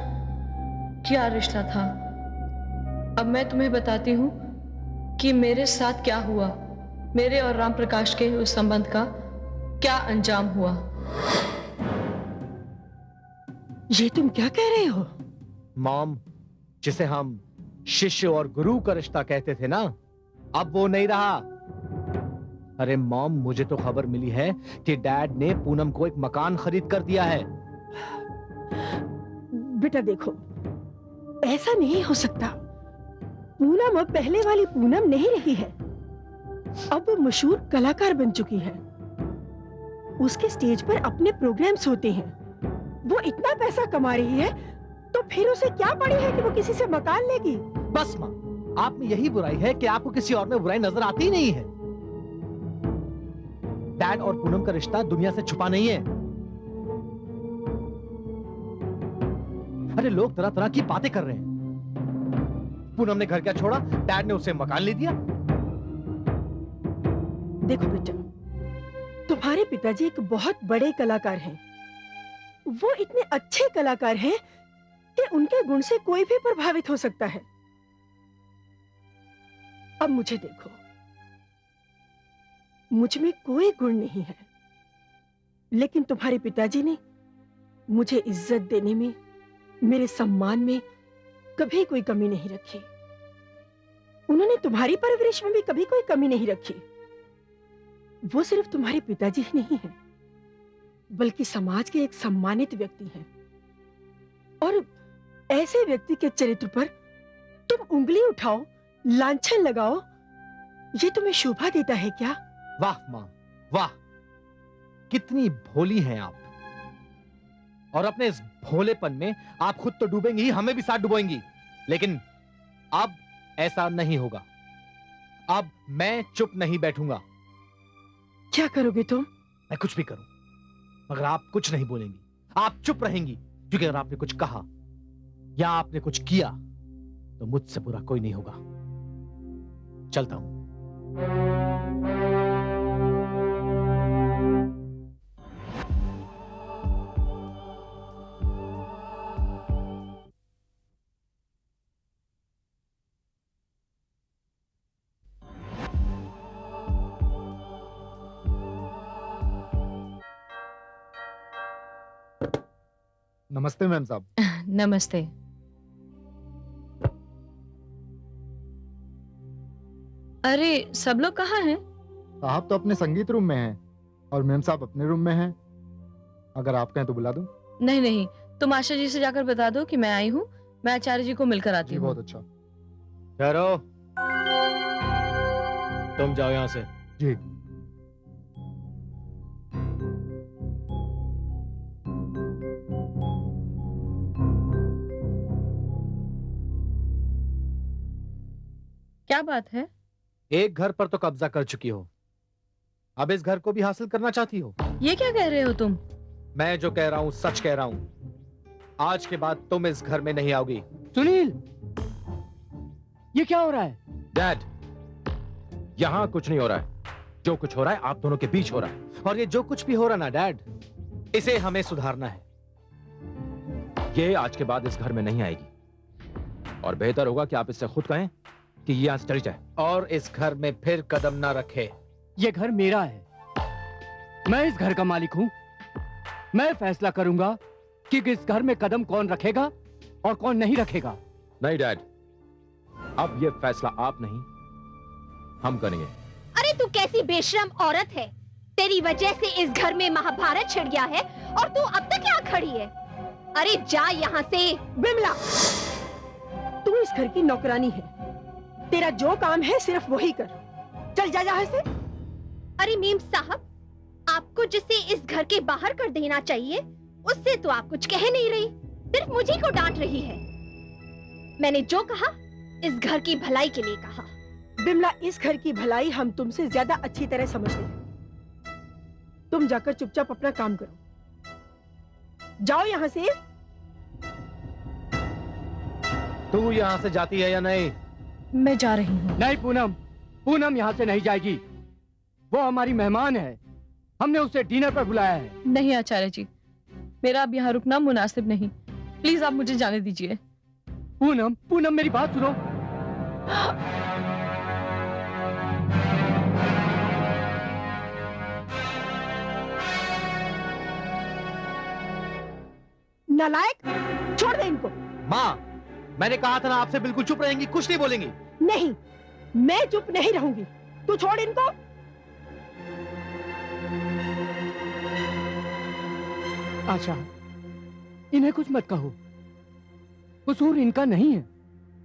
क्या रिश्ता था। अब मैं तुम्हें बताती हूँ कि मेरे साथ क्या हुआ, मेरे और राम प्रकाश के उस संबंध का क्या अंजाम हुआ। ये तुम क्या कह रहे हो? मॉम, जिसे हम शिष्य और गुरु का रिश्ता कहते थे ना, अब वो नहीं रहा। अरे मॉम, मुझे तो खबर मिली है कि डैड ने पूनम को एक मकान खरीद कर दिया है। बेटा देखो, ऐसा नहीं हो सकता। पूनम अब पहले वाली पूनम नहीं रही है। अब वो मशहूर कलाकार बन चुकी है। उसके स्टेज पर अपने प्रोग्राम्स होते हैं। वो इतना पैसा कमा रही है, तो फिर उसे क्या पड़ी है कि वो किसी से मकान लेगी? बस माँ, आप में यही बुराई है कि आपको किसी और में बुराई नजर आती ही नहीं है। डैड और पूनम का रिश्ता दुनिया से छुपा नहीं है। अरे लोग तरह तरह की बातें कर रहे हैं। पूनम ने घर क्या छोड़ा, डैड ने उसे मकान ले दिया। देखो बेटा, तुम्हारे पिताजी एक बहुत बड़े कलाकार हैं। वो इतने अच्छे कलाकार हैं कि उनके गुण से कोई भी प्रभावित हो सकता है। अब मुझे देखो, मुझ में कोई गुण नहीं है, लेकिन तुम्हारे पिताजी ने मुझे इज्जत देने में, मेरे सम्मान में कभी कोई कमी नहीं रखी। उन्होंने तुम्हारी परवरिश में भी कभी कोई कमी नहीं रखी। वो सिर्फ तुम्हारे पिताजी ही नहीं है, बल्कि समाज के एक सम्मानित व्यक्ति हैं। और ऐसे व्यक्ति के चरित्र पर तुम उंगली उठाओ, लांछन लगाओ, ये तुम्हें शोभा देता है क्या? वाह माँ, वाह, कितनी भोली हैं आप। और अपने इस भोलेपन में आप खुद तो डूबेंगी ही, हमें भी साथ डुबोएंगी। लेकिन अब ऐसा नहीं होगा। अब मैं चुप नहीं बैठूंगा। क्या करोगे तुम? मैं कुछ भी करूं, मगर आप कुछ नहीं बोलेंगी, आप चुप रहेंगी। क्योंकि अगर आपने कुछ कहा या आपने कुछ किया तो मुझसे बुरा कोई नहीं होगा। चलता हूं। नमस्ते मैम साहब। नमस्ते। अरे सब लोग कहाँ हैं? साहब तो अपने संगीत रूम में हैं और मैम साहब अपने रूम में हैं। अगर आप कहें तो बुला दूं? नहीं नहीं, तुम आशा जी से जाकर बता दो कि मैं आई हूँ। मैं आचार्य जी को मिलकर आती जी हूँ। बहुत अच्छा। ठहरो, तुम जाओ यहां से। जी। क्या बात है? एक घर पर तो कब्जा कर चुकी हो, अब इस घर को भी हासिल करना चाहती हो? ये क्या कह रहे हो तुम? मैं जो कह रहा हूं सच कह रहा हूं। आज के बाद तुम इस घर में नहीं आओगी। सुनील, ये क्या हो रहा है? डैड, यहां कुछ नहीं हो रहा है। जो कुछ हो रहा है आप दोनों के बीच हो रहा है। और ये जो कुछ भी हो रहा ना डैड, इसे हमें सुधारना है। ये आज के बाद इस घर में नहीं आएगी और बेहतर होगा कि आप इससे खुद कहें कि ये यहाँ से चली जाए और इस घर में फिर कदम ना रखे। ये घर मेरा है, मैं इस घर का मालिक हूं। मैं फैसला करूंगा कि इस घर में कदम कौन रखेगा और कौन नहीं रखेगा। नहीं डैड, अब ये फैसला आप नहीं हम करेंगे। अरे तू कैसी बेशरम औरत है, तेरी वजह से इस घर में महाभारत छिड़ गया है और तू अब तक यहाँ खड़ी है। अरे जा यहाँ से। बिमला, तू इस घर की नौकरानी है, तेरा जो काम है सिर्फ वही कर। चल जा यहाँ से। अरे मीम साहब, आपको जिसे इस घर के बाहर कर देना चाहिए उससे तो आप कुछ कह नहीं रही, सिर्फ मुझे को डांट रही है। मैंने जो कहा इस घर की भलाई के लिए कहा। बिमला, इस घर की भलाई हम तुमसे ज्यादा अच्छी तरह समझते हैं। तुम जाकर चुपचाप अपना काम करो। जाओ यहाँ से। तू यहाँ से जाती है या नहीं? मैं जा रही हूँ। नहीं पूनम, पूनम यहाँ से नहीं जाएगी। वो हमारी मेहमान है, हमने उसे डिनर पर बुलाया है। नहीं आचार्य जी, मेरा अब यहाँ रुकना मुनासिब नहीं। प्लीज आप मुझे जाने दीजिए। पूनम, पूनम मेरी बात सुनो। नालायक, छोड़ दे इनको। माँ, मैंने कहा था ना आपसे बिल्कुल चुप रहेंगी, कुछ नहीं बोलेंगी। नहीं, मैं चुप नहीं रहूंगी। तू छोड़ इनको। आशा, इन्हें कुछ मत कहो। कसूर इनका नहीं है,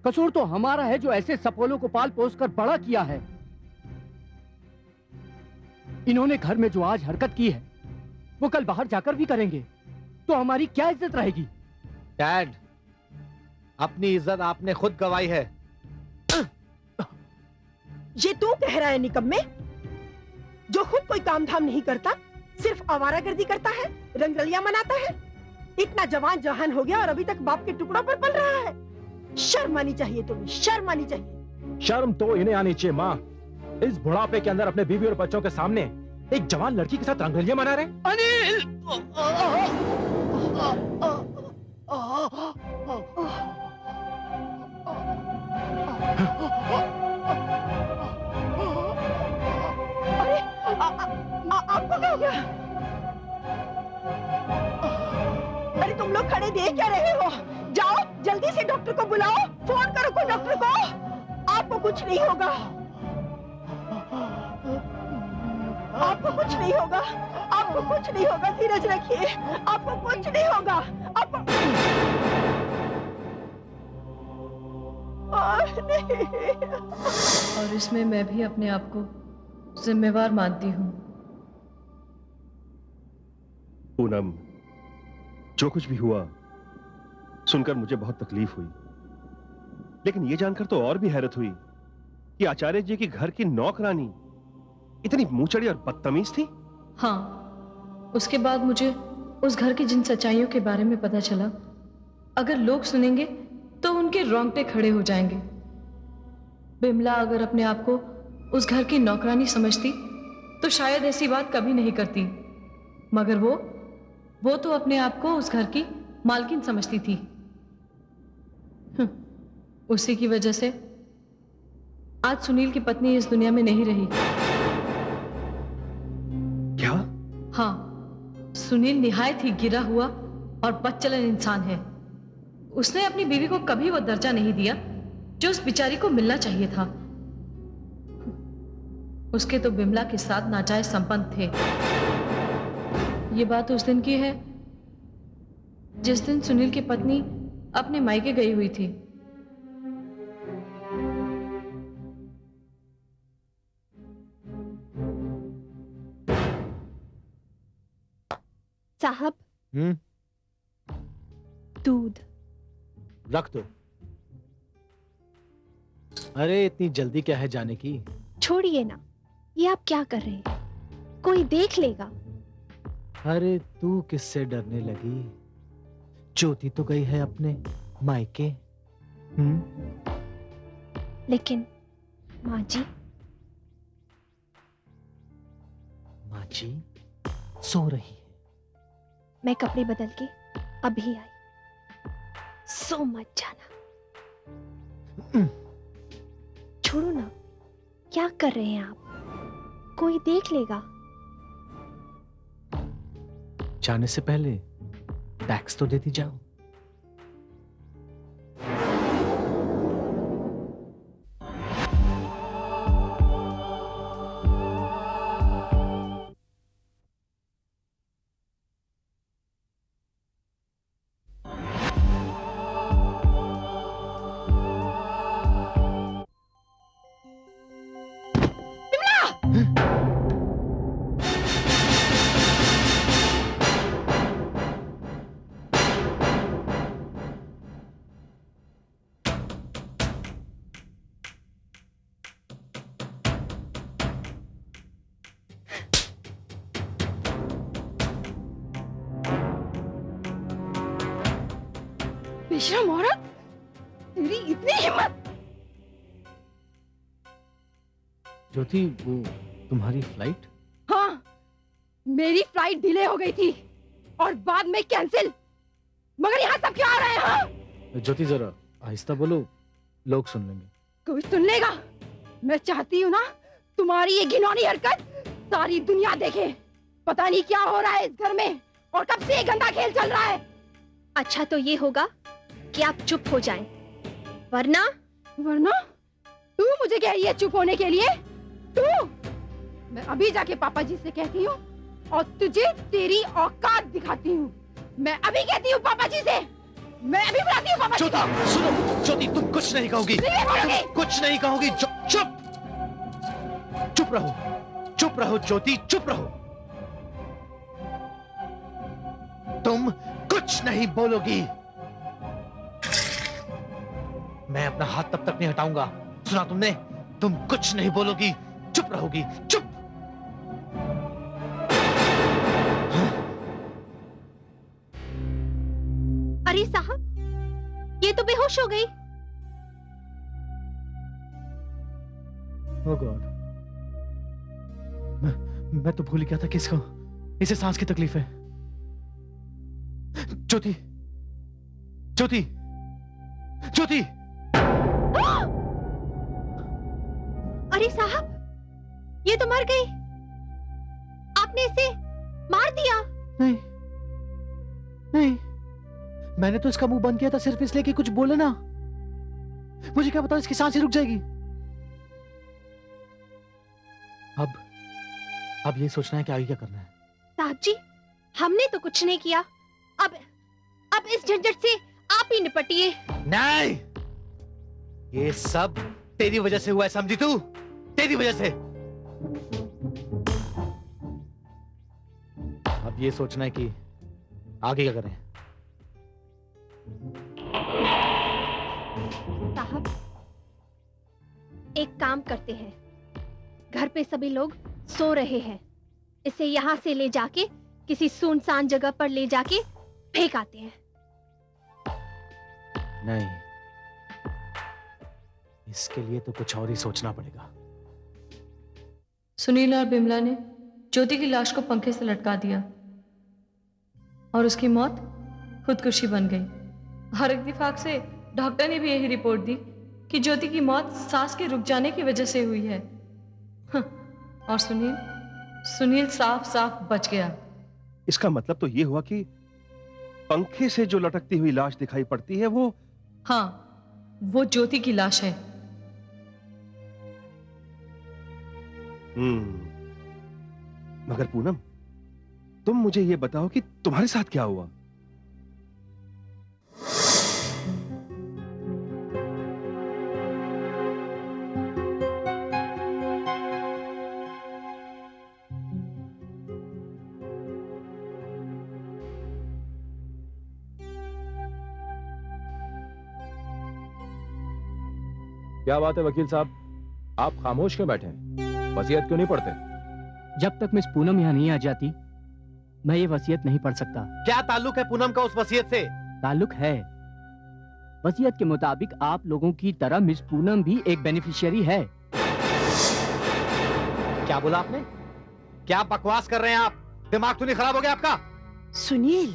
कसूर तो हमारा है जो ऐसे सपोलों को पाल पोस कर बड़ा किया है। इन्होंने घर में जो आज हरकत की है वो कल बाहर जाकर भी करेंगे, तो हमारी क्या इज्जत रहेगी? डैड, अपनी इज्जत आपने खुद गंवाई है। ये तू कह रहा है निकम्मे, जो खुद कोई काम धाम नहीं करता, सिर्फ आवारागर्दी करता है, रंगरलियां मनाता है। इतना जवान जहान हो गया और अभी तक बाप के टुकड़ों पर पल रहा है। शर्म आनी चाहिए तुम्हें, शर्म आनी चाहिए। शर्म तो इन्हें आनी चाहिए माँ, इस बुढ़ापे के अंदर अपने बीवी और बच्चों के सामने एक जवान लड़की के साथ रंगरलियां मना रहे? अनिल! अरे आपको क्या हो गया? अरे तुम लोग खड़े देख क्या रहे हो? जाओ जल्दी से डॉक्टर को बुलाओ, फोन करो कोई डॉक्टर को। आपको कुछ नहीं होगा, आपको कुछ नहीं होगा, आपको कुछ नहीं होगा, धीरज रखिए, आपको कुछ नहीं होगा, आपको नहीं। और इसमें मैं भी अपने आप को जिम्मेवार मानती हूँ। पूनम, जो कुछ भी हुआ सुनकर मुझे बहुत तकलीफ हुई, लेकिन यह जानकर तो और भी हैरत हुई कि आचार्य जी के घर की नौकरानी इतनी मुंहचड़ी और बदतमीज थी। हाँ, उसके बाद मुझे उस घर की जिन सच्चाइयों के बारे में पता चला, अगर लोग सुनेंगे तो उनके रोंगटे खड़े हो जाएंगे। बिमला अगर अपने आप को उस घर की नौकरानी समझती तो शायद ऐसी बात कभी नहीं करती, मगर वो तो अपने आप को उस घर की मालकिन समझती थी। उसी की वजह से आज सुनील की पत्नी इस दुनिया में नहीं रही। क्या? हाँ, सुनील निहायत ही गिरा हुआ और बदचलन इंसान है। उसने अपनी बीवी को कभी वो दर्जा नहीं दिया जो उस बेचारी को मिलना चाहिए था। उसके तो बिमला के साथ नाजायज संबंध थे। ये बात उस दिन की है जिस दिन सुनील की पत्नी अपने मायके गई हुई थी। साहब, दूध रख दो। अरे इतनी जल्दी क्या है जाने की? छोड़िए ना, ये आप क्या कर रहे हैं? कोई देख लेगा। अरे तू किससे डरने लगी? ज्योति तो गई है अपने मायके। लेकिन माँ जी सो रही है। मैं कपड़े बदल के अभी आई, सो मत जाना। छोड़ो ना, क्या कर रहे हैं आप? कोई देख लेगा। जाने से पहले टैक्स तो देती जाओ। बेशरम औरत, तेरी इतनी हिम्मत! ज्योति, वो तुम्हारी फ्लाइट? हाँ, मेरी फ्लाइट डिले हो गई थी और बाद में कैंसिल। मगर यहाँ सब क्यों आ रहे हैं? हाँ? ज्योति जरा आहिस्ता बोलो, लोग सुन लेंगे। कोई सुन लेगा? मैं चाहती हूँ ना तुम्हारी ये घिनौनी हरकत सारी दुनिया देखे। पता नहीं क्या हो रहा है इस घर में और कब से ये गंदा खेल चल रहा है। अच्छा तो ये होगा कि आप चुप हो जाएं, वरना तू मुझे कह रही है चुप होने के लिए? तू? मैं अभी जाके पापा जी से कहती हूँ और तुझे तेरी औकात दिखाती हूँ। मैं अभी कहती हूँ पापा जी से। मैं अभी बुलाती हूँ पापा जी को। सुनो ज्योति, तुम कुछ नहीं कहोगी। तुम कुछ नहीं कहोगी। चुप चुप रहो ज्योति, चुप रहो। तुम कुछ नहीं बोलोगी। मैं अपना हाथ तब तक नहीं हटाऊंगा। सुना तुमने? तुम कुछ नहीं बोलोगी, चुप रहोगी। चुप। अरे साहब, ये तो बेहोश हो गई। ओह गॉड, मैं तो भूल ही गया था कि इसे सांस की तकलीफ है। ज्योति, ज्योति, ज्योति! अरे साहब, ये तो मर गई। आपने इसे मार दिया। नहीं, नहीं, मैंने तो इसका मुंह बंद किया था सिर्फ इसलिए कि कुछ बोले ना। मुझे क्या पता इसकी सांसें रुक जाएगी। अब ये सोचना है कि आगे क्या करना है। साहब जी, हमने तो कुछ नहीं किया। अब इस झंझट से आप ही निपटिए। नहीं, ये सब तेरी वजह से हुआ है, समझी तू? तेरी वजह से। अब ये सोचना है कि आगे क्या करें। साहब, एक काम करते हैं। घर पे सभी लोग सो रहे हैं। इसे यहाँ से ले जाके किसी सुनसान जगह पर ले जाके फेंक आते हैं। नहीं, इसके लिए तो कुछ और ही सोचना पड़ेगा। सुनील और बिमला ने ज्योति की लाश को पंखे से लटका दिया और उसकी मौत खुदकुशी बन गई। और इत्तेफाक से डॉक्टर ने भी यही रिपोर्ट दी कि ज्योति की मौत सांस के रुक जाने की वजह से हुई है। और सुनील साफ साफ बच गया। इसका मतलब तो ये हुआ कि पंखे से जो लटकती हुई लाश दिखाई पड़ती है वो, हाँ, वो ज्योति की लाश है। मगर पूनम, तुम मुझे ये बताओ कि तुम्हारे साथ क्या हुआ? क्या बात है वकील साहब, आप खामोश क्यों बैठे हैं? वसीयत क्यों नहीं पढ़ते? जब तक मिस पूनम यहाँ नहीं आ जाती, मैं ये वसीयत नहीं पढ़ सकता। क्या ताल्लुक है पूनम का उस वसीयत से? ताल्लुक है। वसीयत के मुताबिक आप लोगों की तरह मिस पूनम भी एक बेनिफिशियरी है। क्या बोला आपने? क्या बकवास कर रहे हैं आप? दिमाग तो नहीं खराब हो गया आपका? सुनील,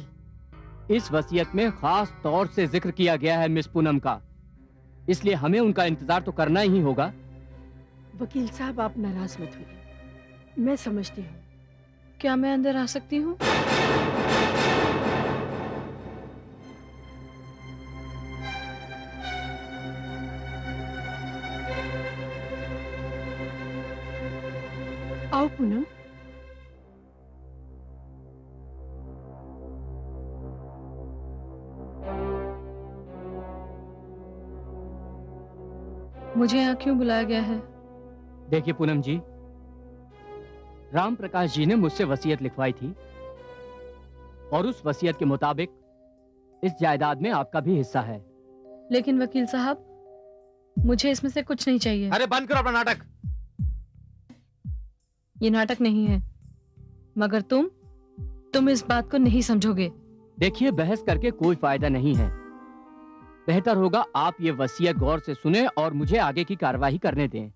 इस वसीयत में खास तौर से जिक्र किया गया है मिस पूनम का, इसलिए हमें उनका इंतजार तो करना ही होगा। वकील साहब, आप नाराज मत होइए, मैं समझती हूँ। क्या मैं अंदर आ सकती हूँ? आओ पूनम। मुझे यहाँ क्यों बुलाया गया है? देखिए पूनम जी, राम प्रकाश जी ने मुझसे वसीयत लिखवाई थी और उस वसीयत के मुताबिक इस जायदाद में आपका भी हिस्सा है। लेकिन वकील साहब, मुझे इसमें से कुछ नहीं चाहिए। अरे बंद करो अपना नाटक। ये नाटक नहीं है, मगर तुम इस बात को नहीं समझोगे। देखिए, बहस करके कोई फायदा नहीं है। बेहतर होगा आप ये वसीयत गौर से सुने और मुझे आगे की कार्रवाई करने दें।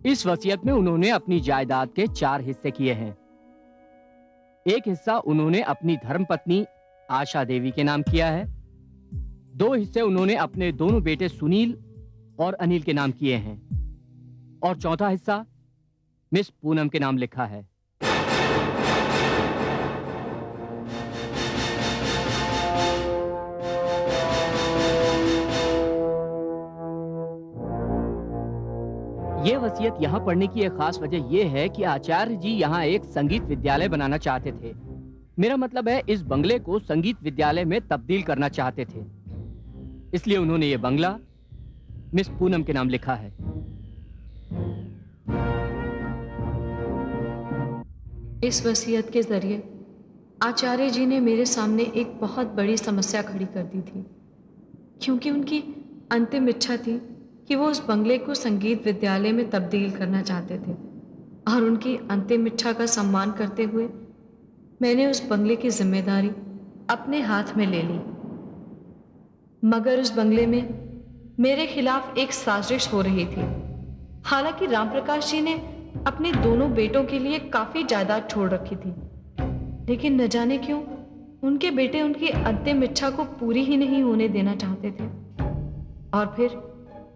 इस वसीयत में उन्होंने अपनी जायदाद के 4 हिस्से किए हैं। एक हिस्सा उन्होंने अपनी धर्मपत्नी आशा देवी के नाम किया है। 2 हिस्से उन्होंने अपने दोनों बेटे सुनील और अनिल के नाम किए हैं और चौथा हिस्सा मिस पूनम के नाम लिखा है। ये वसीयत यहाँ पढ़ने की एक खास वजह यह है कि आचार्य जी यहाँ एक संगीत विद्यालय बनाना चाहते थे। मेरा मतलब है, इस बंगले को संगीत विद्यालय में तब्दील करना चाहते थे, इसलिए उन्होंने ये बंगला मिस पूनम के नाम लिखा है। इस वसीयत के जरिए आचार्य जी ने मेरे सामने एक बहुत बड़ी समस्या खड़ी कर दी थी, क्योंकि उनकी अंतिम इच्छा थी कि वो उस बंगले को संगीत विद्यालय में तब्दील करना चाहते थे। और उनकी अंतिम इच्छा का सम्मान करते हुए मैंने उस बंगले की जिम्मेदारी अपने हाथ में ले ली। मगर उस बंगले में मेरे खिलाफ एक साजिश हो रही थी। हालांकि रामप्रकाश जी ने अपने दोनों बेटों के लिए काफी जायदाद छोड़ रखी थी, लेकिन न जाने क्यों उनके बेटे उनकी अंतिम इच्छा को पूरी ही नहीं होने देना चाहते थे। और फिर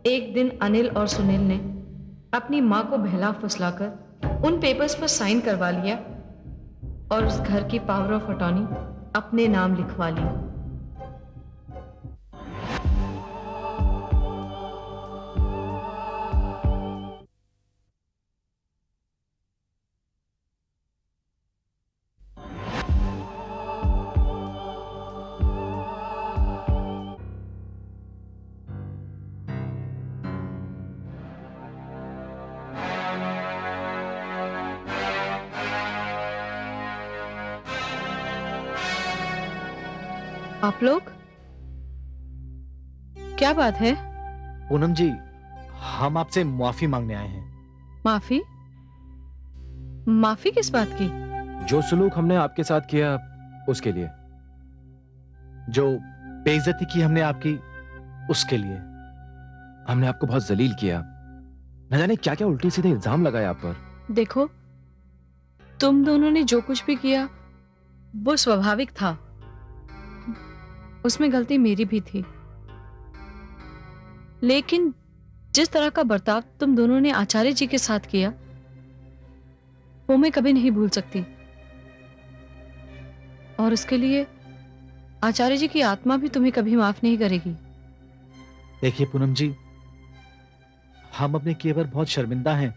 एक दिन अनिल और सुनील ने अपनी माँ को बहला फुसलाकर उन पेपर्स पर साइन करवा लिया और उस घर की पावर ऑफ अटॉर्नी अपने नाम लिखवा ली। आप लोग क्या बात है? पूनम जी, हम आपसे माफी मांगने आए हैं। माफी? माफी किस बात की? जो सलूक हमने आपके साथ किया उसके लिए। जो बेइज्जती की हमने आपकी, उसके लिए। हमने आपको बहुत जलील किया, न जाने क्या क्या उल्टी सीधे इल्जाम लगाए आप पर। देखो, तुम दोनों ने जो कुछ भी किया वो स्वाभाविक था, उसमें गलती मेरी भी थी। लेकिन जिस तरह का बर्ताव तुम दोनों ने आचार्य जी के साथ किया वो मैं कभी नहीं भूल सकती, और उसके लिए आचार्य जी की आत्मा भी तुम्हें कभी माफ नहीं करेगी। देखिए पूनम जी, हम अपने किए पर बहुत शर्मिंदा हैं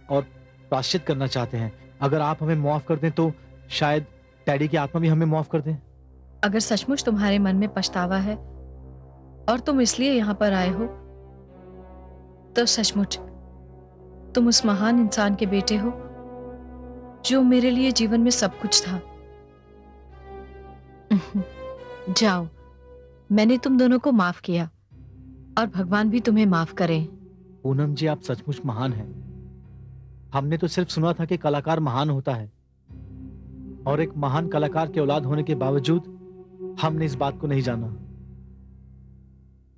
और प्रायश्चित करना चाहते हैं। अगर आप हमें माफ कर दें तो शायद डैडी की आत्मा भी हमें माफ कर दें। अगर सचमुच तुम्हारे मन में पछतावा है और तुम इसलिए यहाँ पर आए हो, तो सचमुच तुम उस महान इंसान के बेटे हो जो मेरे लिए जीवन में सब कुछ था। जाओ, मैंने तुम दोनों को माफ किया और भगवान भी तुम्हें माफ करें। पूनम जी, आप सचमुच महान हैं। हमने तो सिर्फ सुना था कि कलाकार महान होता है, और एक महान कलाकार के औलाद होने के बावजूद हमने इस बात को नहीं जाना।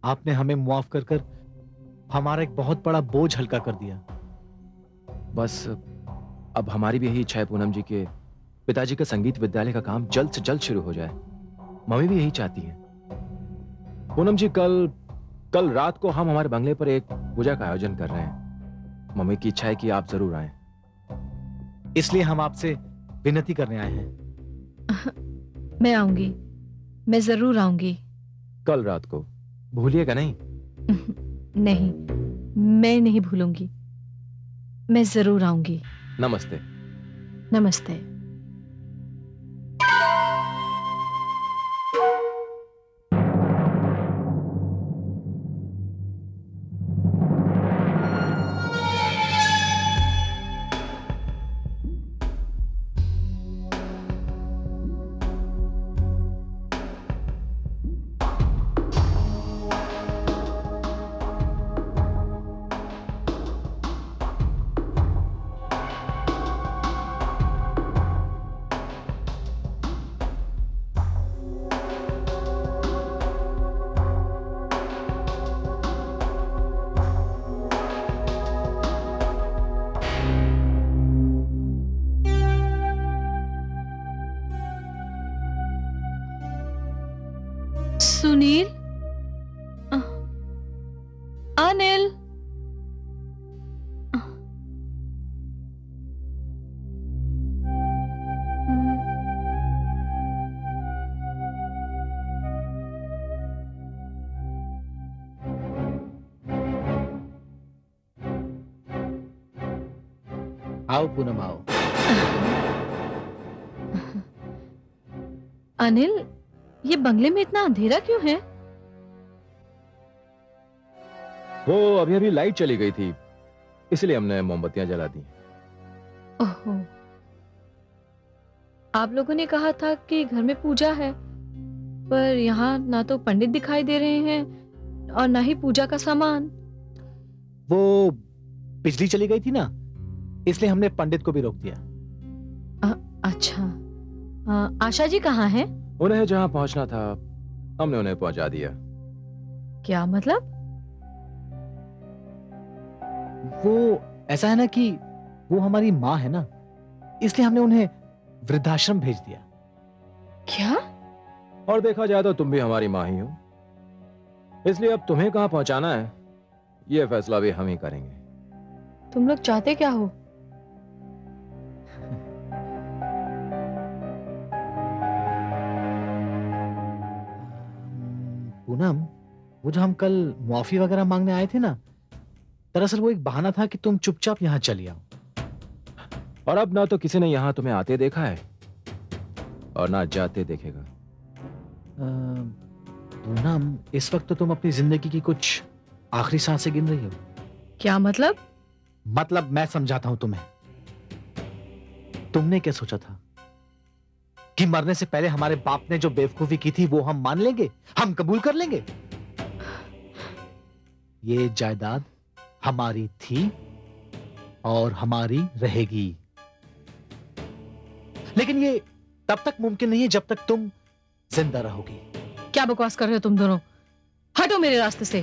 आपने हमें मुआफ कर कर हमारा एक बहुत बड़ा बोझ हल्का कर दिया। बस अब हमारी भी यही इच्छा है पूनम जी के पिताजी का संगीत विद्यालय का काम जल्द से जल्द शुरू हो जाए। मम्मी भी यही चाहती है। पूनम जी, कल रात को हम हमारे बंगले पर एक पूजा का आयोजन कर रहे हैं। मम्मी की इच्छा है कि आप जरूर आएं। इसलिए हम आपसे विनती करने आए हैं। मैं आऊंगी, मैं जरूर आऊंगी। कल रात को भूलिएगा नहीं? नहीं, मैं नहीं भूलूंगी, मैं जरूर आऊंगी। नमस्ते। नमस्ते। सुनील, अनिल, आओ पूनम, आओ। अनिल, ये बंगले में इतना अंधेरा क्यों है? वो अभी अभी लाइट चली गई थी, इसलिए हमने मोमबत्तियां जला दी। ओहो, आप लोगों ने कहा था कि घर में पूजा है, पर यहाँ ना तो पंडित दिखाई दे रहे हैं और ना ही पूजा का सामान। वो बिजली चली गई थी ना, इसलिए हमने पंडित को भी रोक दिया। अच्छा, आशा जी कहाँ हैं? उन्हें जहां पहुंचना था हमने उन्हें पहुंचा दिया। क्या मतलब? वो ऐसा है ना कि वो हमारी माँ है ना, इसलिए हमने उन्हें वृद्धाश्रम भेज दिया। क्या? और देखा जाए तो तुम भी हमारी माँ ही हो, इसलिए अब तुम्हें कहां पहुंचाना है यह फैसला भी हम ही करेंगे। तुम लोग चाहते क्या हो? पूनम, वो जो हम कल मुआफी वगैरह मांगने आए थे ना, दरअसल वो एक बहाना था कि तुम चुपचाप यहाँ चली आओ। और अब ना तो किसी ने यहां तुम्हें आते देखा है और ना जाते देखेगा। पूनम, इस वक्त तो तुम अपनी जिंदगी की कुछ आखिरी सांसें गिन रही हो। क्या मतलब? मतलब मैं समझाता हूं तुम्हें। तुमने क्या सोचा था कि मरने से पहले हमारे बाप ने जो बेवकूफी की थी वो हम मान लेंगे, हम कबूल कर लेंगे? ये जायदाद हमारी थी और हमारी रहेगी, लेकिन ये तब तक मुमकिन नहीं है जब तक तुम जिंदा रहोगी। क्या बकवास कर रहे हो तुम दोनों? हटो मेरे रास्ते से।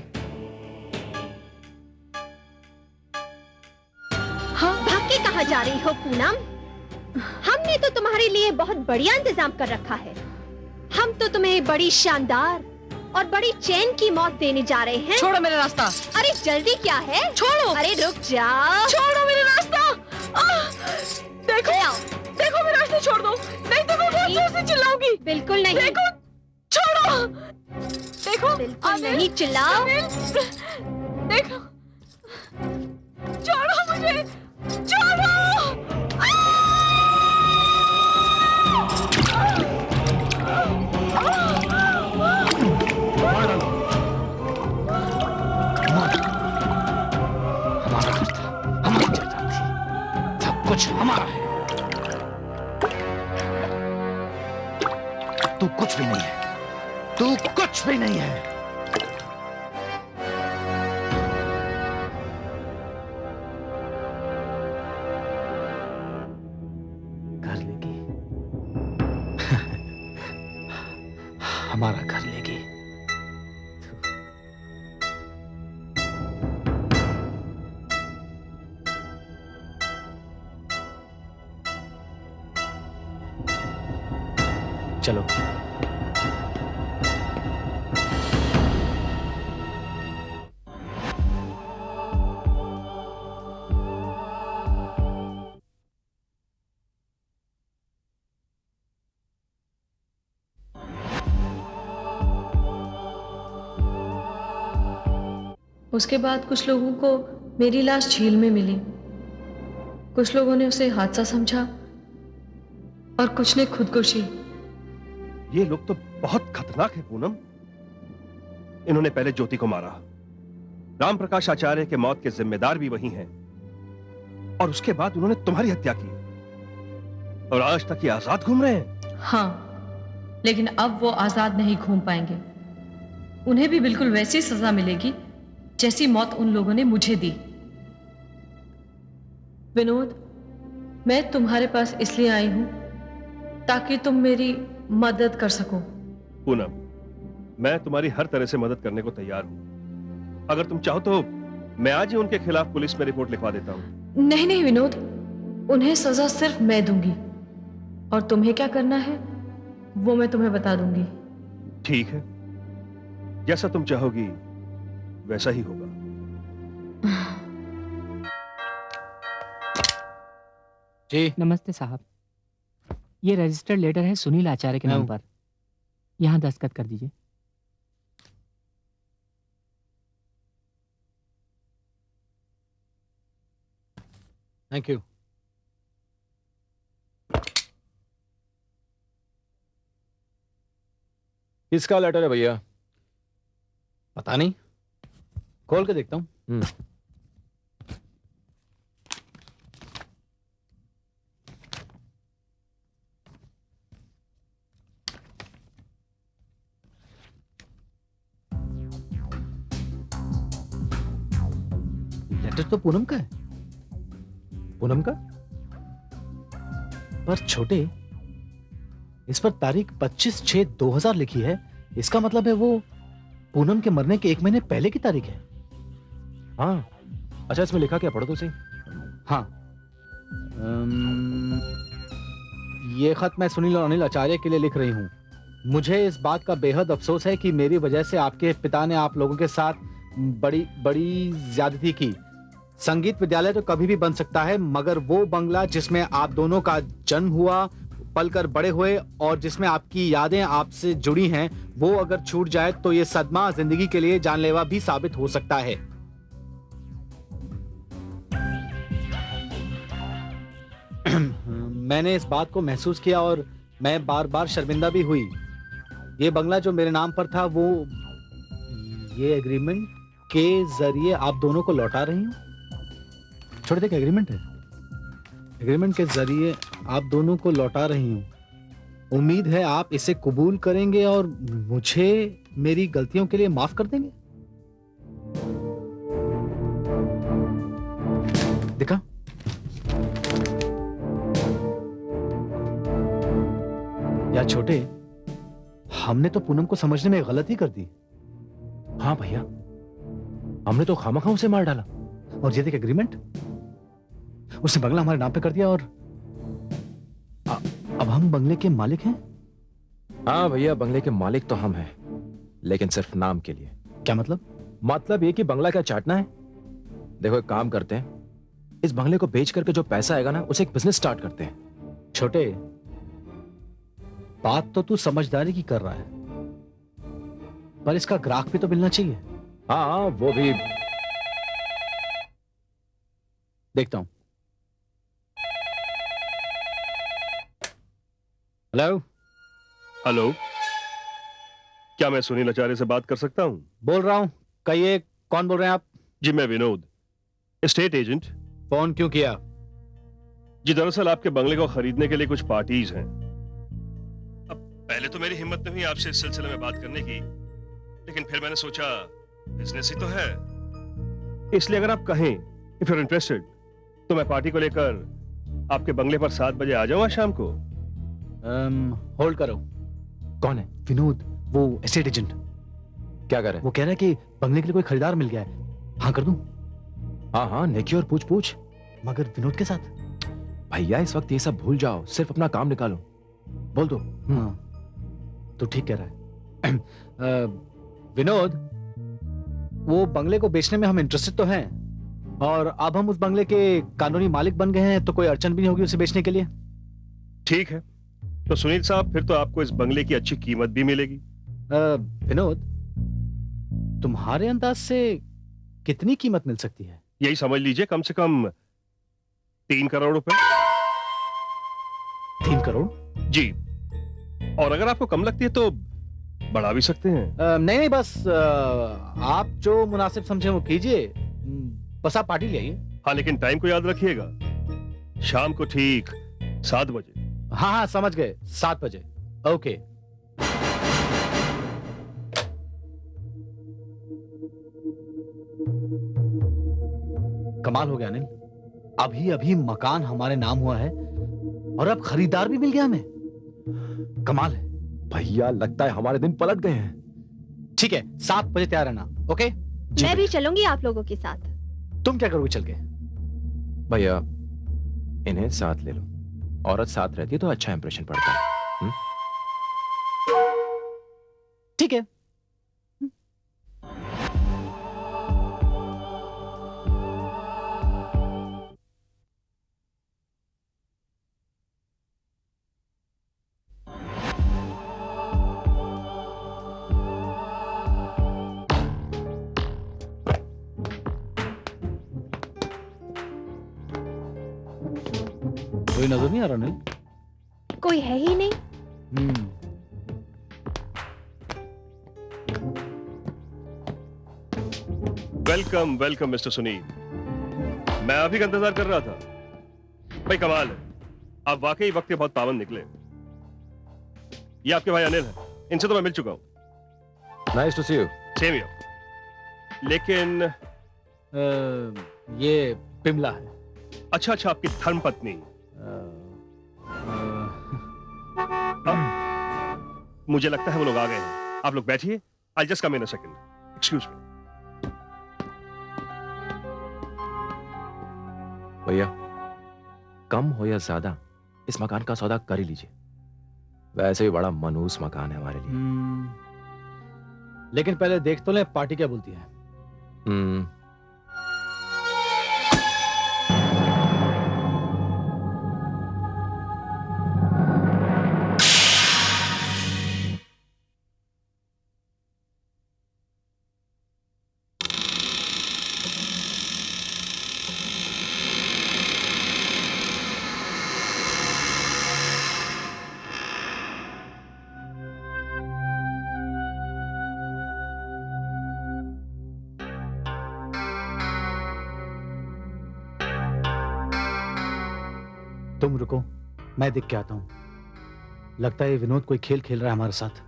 हाँ, भाग के कहाँ जा रही हो पूनम? हमने तो तुम्हारे लिए बहुत बढ़िया इंतजाम कर रखा है। हम तो तुम्हें बड़ी शानदार और बड़ी चैन की मौत देने जा रहे हैं। छोड़ो मेरा रास्ता। अरे जल्दी क्या है? छोड़ो। अरे रुक जाओ। छोड़ो मेरा रास्ता। देखो, देखो मेरा रास्ता छोड़ दो, नहीं तो मैं बहुत जोर से चिल्लाऊंगी। बिल्कुल नहीं। देखो, छोड़ो। देखो, बिल्कुल नहीं चिल्लाओ। देखो, छोड़ो मुझे, छोड़ो। हमारा घर था, हमारी जायदाद थी, सब कुछ हमारा है। तू कुछ भी नहीं है, तू कुछ भी नहीं है। घर लेगी, हमारा घर लेगी। चलो। उसके बाद कुछ लोगों को मेरी लाश झील में मिली, कुछ लोगों ने उसे हादसा समझा और कुछ ने खुदकुशी। ये लोग तो बहुत खतरनाक है पूनम। इन्होंने पहले ज्योति को मारा, राम प्रकाश आचार्य के मौत के जिम्मेदार भी वही हैं, और उसके बाद उन्होंने तुम्हारी हत्या की, और आज तक ये आजाद घूम रहे हैं। हाँ, लेकिन अब वो आजाद नहीं घूम पाएंगे। उन्हें भी बिल्कुल वैसी सजा मिलेगी जैसी मौत उन लोगों ने मुझे दी। विनोद, मैं तुम्हारे पास इसलिए आई हूं ताकि तुम मेरी मदद कर सको। पूनम, मैं तुम्हारी हर तरह से मदद करने को तैयार हूं। अगर तुम चाहो तो मैं आज ही उनके खिलाफ पुलिस में रिपोर्ट लिखवा देता हूं। नहीं नहीं विनोद, उन्हें सजा सिर्फ मैं दूंगी, और तुम्हें क्या करना है वो मैं तुम्हें बता दूंगी। ठीक है, जैसा तुम चाहोगी वैसा ही होगा। जी नमस्ते साहब, ये रजिस्टर्ड लेटर है सुनील आचार्य के नाम पर, यहाँ दस्तखत कर दीजिए। Thank you. किसका लेटर है भैया? पता नहीं, खोल के देखता हूं। लेटर तो पूनम का है। पूनम का? पर छोटे, इस पर तारीख 25/6/2000 लिखी है। इसका मतलब है वो पूनम के मरने के 1 महीने पहले की तारीख है। हाँ, अच्छा, इसमें लिखा क्या, पढ़ो तो सही। हाँ, ये खत मैं सुनील और अनिल आचार्य के लिए लिख रही हूँ। मुझे इस बात का बेहद अफसोस है कि मेरी वजह से आपके पिता ने आप लोगों के साथ बड़ी बड़ी ज्यादती की। संगीत विद्यालय तो कभी भी बन सकता है, मगर वो बंगला जिसमें आप दोनों का जन्म हुआ, पलकर बड़े हुए और जिसमें आपकी यादें आपसे जुड़ी हैं, वो अगर छूट जाए तो ये सदमा जिंदगी के लिए जानलेवा भी साबित हो सकता है। मैंने इस बात को महसूस किया और मैं बार बार शर्मिंदा भी हुई। ये बंगला जो मेरे नाम पर था, वो ये एग्रीमेंट के जरिए आप दोनों को लौटा रही हूँ। छोड़ दे, एग्रीमेंट है, एग्रीमेंट के जरिए आप दोनों को लौटा रही हूँ। उम्मीद है आप इसे कबूल करेंगे और मुझे मेरी गलतियों के लिए माफ कर देंगे। देखा, यार छोटे, हमने तो पूनम को समझने में गलती कर दी। हाँ भैया, हमने तो खामखा उसे मार डाला। और ये देख एग्रीमेंट, उसने बंगला हमारे नाम पे कर दिया और अब हम बंगले के मालिक हैं। हाँ भैया, बंगले के मालिक तो हम हैं, लेकिन सिर्फ नाम के लिए। क्या मतलब? मतलब ये कि बंगला क्या चाटना है। देखो, एक काम करते हैं, इस बंगले को बेच करके जो पैसा आएगा ना, उसे एक बिजनेस स्टार्ट करते हैं। छोटे, बात तो तू समझदारी की कर रहा है, पर इसका ग्राहक भी तो मिलना चाहिए। हाँ, वो भी देखता हूं। हेलो। हेलो, क्या मैं सुनील आचार्य से बात कर सकता हूं? बोल रहा हूं। कहिए, कौन बोल रहे हैं आप? जी, मैं विनोद, एस्टेट एजेंट। फोन क्यों किया? जी, दरअसल आपके बंगले को खरीदने के लिए कुछ पार्टीज हैं। अब पहले तो मेरी हिम्मत नहीं हुई आपसे इस सिलसिले में बात करने की, लेकिन फिर मैंने सोचा बिजनेस ही तो है, इसलिए अगर आप कहें, इफ यू आर इंटरेस्टेड, तो मैं पार्टी को लेकर आपके बंगले पर 7 बजे आ जाऊंगा शाम को। होल्ड करो। कौन है? विनोद, वो एस्टेट एजेंट। क्या कर रहे हैं? वो कह रहा है कि बंगले के लिए कोई खरीदार मिल गया है। हाँ कर दूं? हाँ हाँ, नेकी और पूछ पूछ। मगर विनोद के साथ? भैया, इस वक्त ये सब भूल जाओ, सिर्फ अपना काम निकालो। बोल दो। हाँ, तो ठीक कह रहा है। विनोद, वो बंगले को बेचने में हम इंटरेस्टेड तो हैं, और अब हम उस बंगले के कानूनी मालिक बन गए हैं, तो कोई अड़चन भी नहीं होगी उसे बेचने के लिए। ठीक है, तो सुनील साहब, फिर तो आपको इस बंगले की अच्छी कीमत भी मिलेगी। विनोद, तुम्हारे अंदाज से कितनी कीमत मिल सकती है? यही समझ लीजिए, कम से कम 3 करोड़ रुपए। 3 करोड़? जी, और अगर आपको कम लगती है तो बढ़ा भी सकते हैं। नहीं नहीं, बस आप जो मुनासिब समझे वो कीजिए। बस आप पार्टी ले आइए। हाँ, लेकिन टाइम को याद रखिएगा, शाम को ठीक 7 बजे। हाँ हाँ, समझ गए, 7 बजे। ओके। कमाल हो गया अनिल, अभी अभी मकान हमारे नाम हुआ है और अब खरीदार भी मिल गया हमें। कमाल है भैया, लगता है हमारे दिन पलट गए हैं। ठीक है, 7 बजे तैयार रहना। ओके? मैं भी चलूंगी आप लोगों के साथ। तुम क्या करोगे चल के? भैया, इन्हें साथ ले लो, औरत साथ रहती है तो अच्छा इंप्रेशन पड़ता है। ठीक है। कोई नजर नहीं आ रहा अनिल? कोई है ही नहीं। वेलकम वेलकम मिस्टर सुनील, मैं आप ही का इंतजार कर रहा था। भाई कमाल है, आप वाकई वक्त के बहुत पाबंद निकले। ये आपके भाई अनिल हैं, इनसे तो मैं मिल चुका हूं। Nice to see you. Same here. लेकिन ये बिमला है। अच्छा अच्छा, आपकी धर्मपत्नी। मुझे लगता है वो लोग आ गए हैं, आप लोग बैठिए। I just come in a second, excuse me. भैया, कम हो या ज्यादा इस मकान का सौदा कर ही लीजिए। वैसे भी बड़ा मनहूस मकान है हमारे लिए। लेकिन पहले देख तो ले पार्टी क्या बोलती है। तुम रुको, मैं देख के आता हूं। लगता है ये विनोद कोई खेल खेल रहा है हमारे साथ।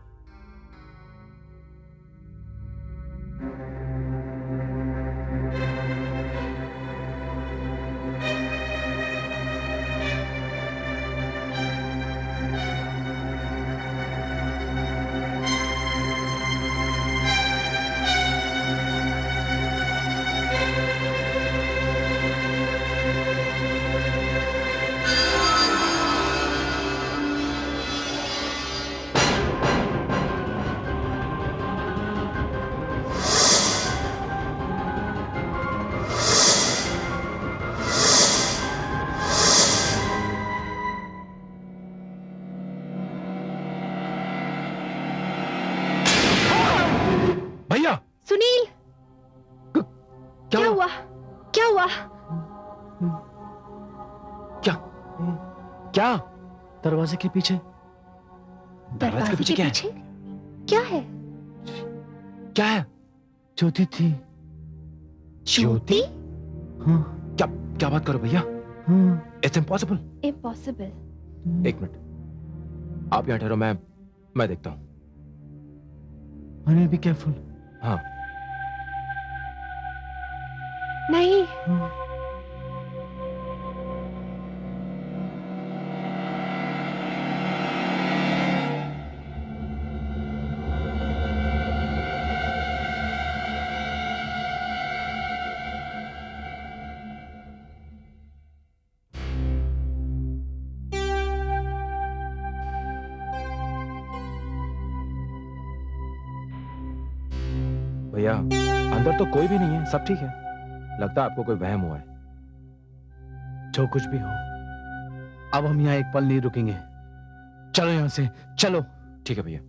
भैया, सुनील, क्या हुआ? क्या हुआ? क्या? दरवाजे के पीछे। दरवाजे के पीछे क्या है? क्या है? क्या है? ज्योति थी। ज्योति? हाँ। क्या बात करो भैया? It's impossible. इम्पॉसिबल। एक मिनट, आप यहाँ ठहरो, मैं देखता हूँ। Anil, be careful. हाँ। नहीं। भैया, अंदर तो कोई भी नहीं है, सब ठीक है। लगता है आपको कोई वहम हुआ है। जो कुछ भी हो, अब हम यहाँ एक पल नहीं रुकेंगे। चलो यहाँ से, चलो। ठीक है भैया।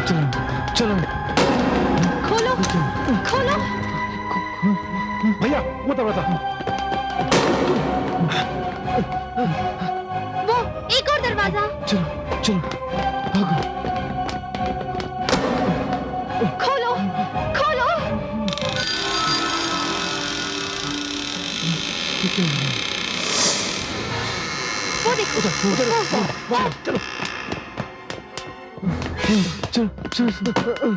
चलो चलो। खोलो, खोलो। भैया, वो दरवाजा। वो एक और दरवाजा। चलो चलो, भागो। खोलो, खोलो। वो देखो। चलो चलो चलो।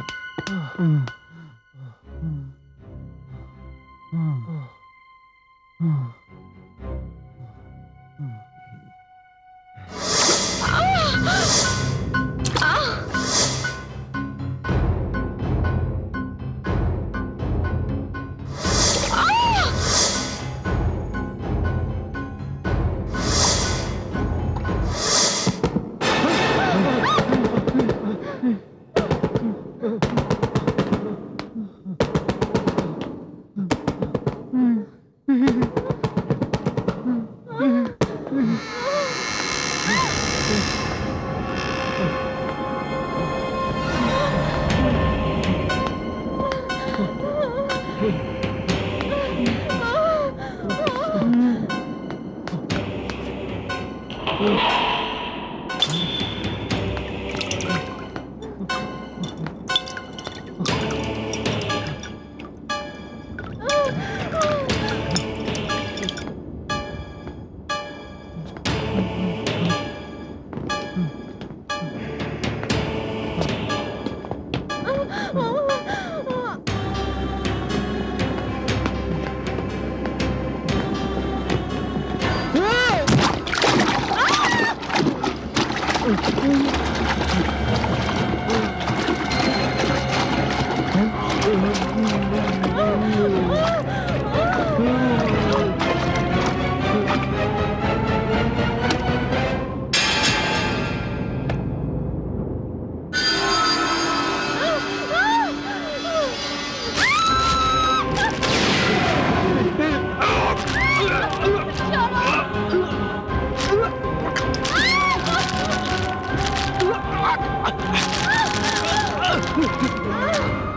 Ah!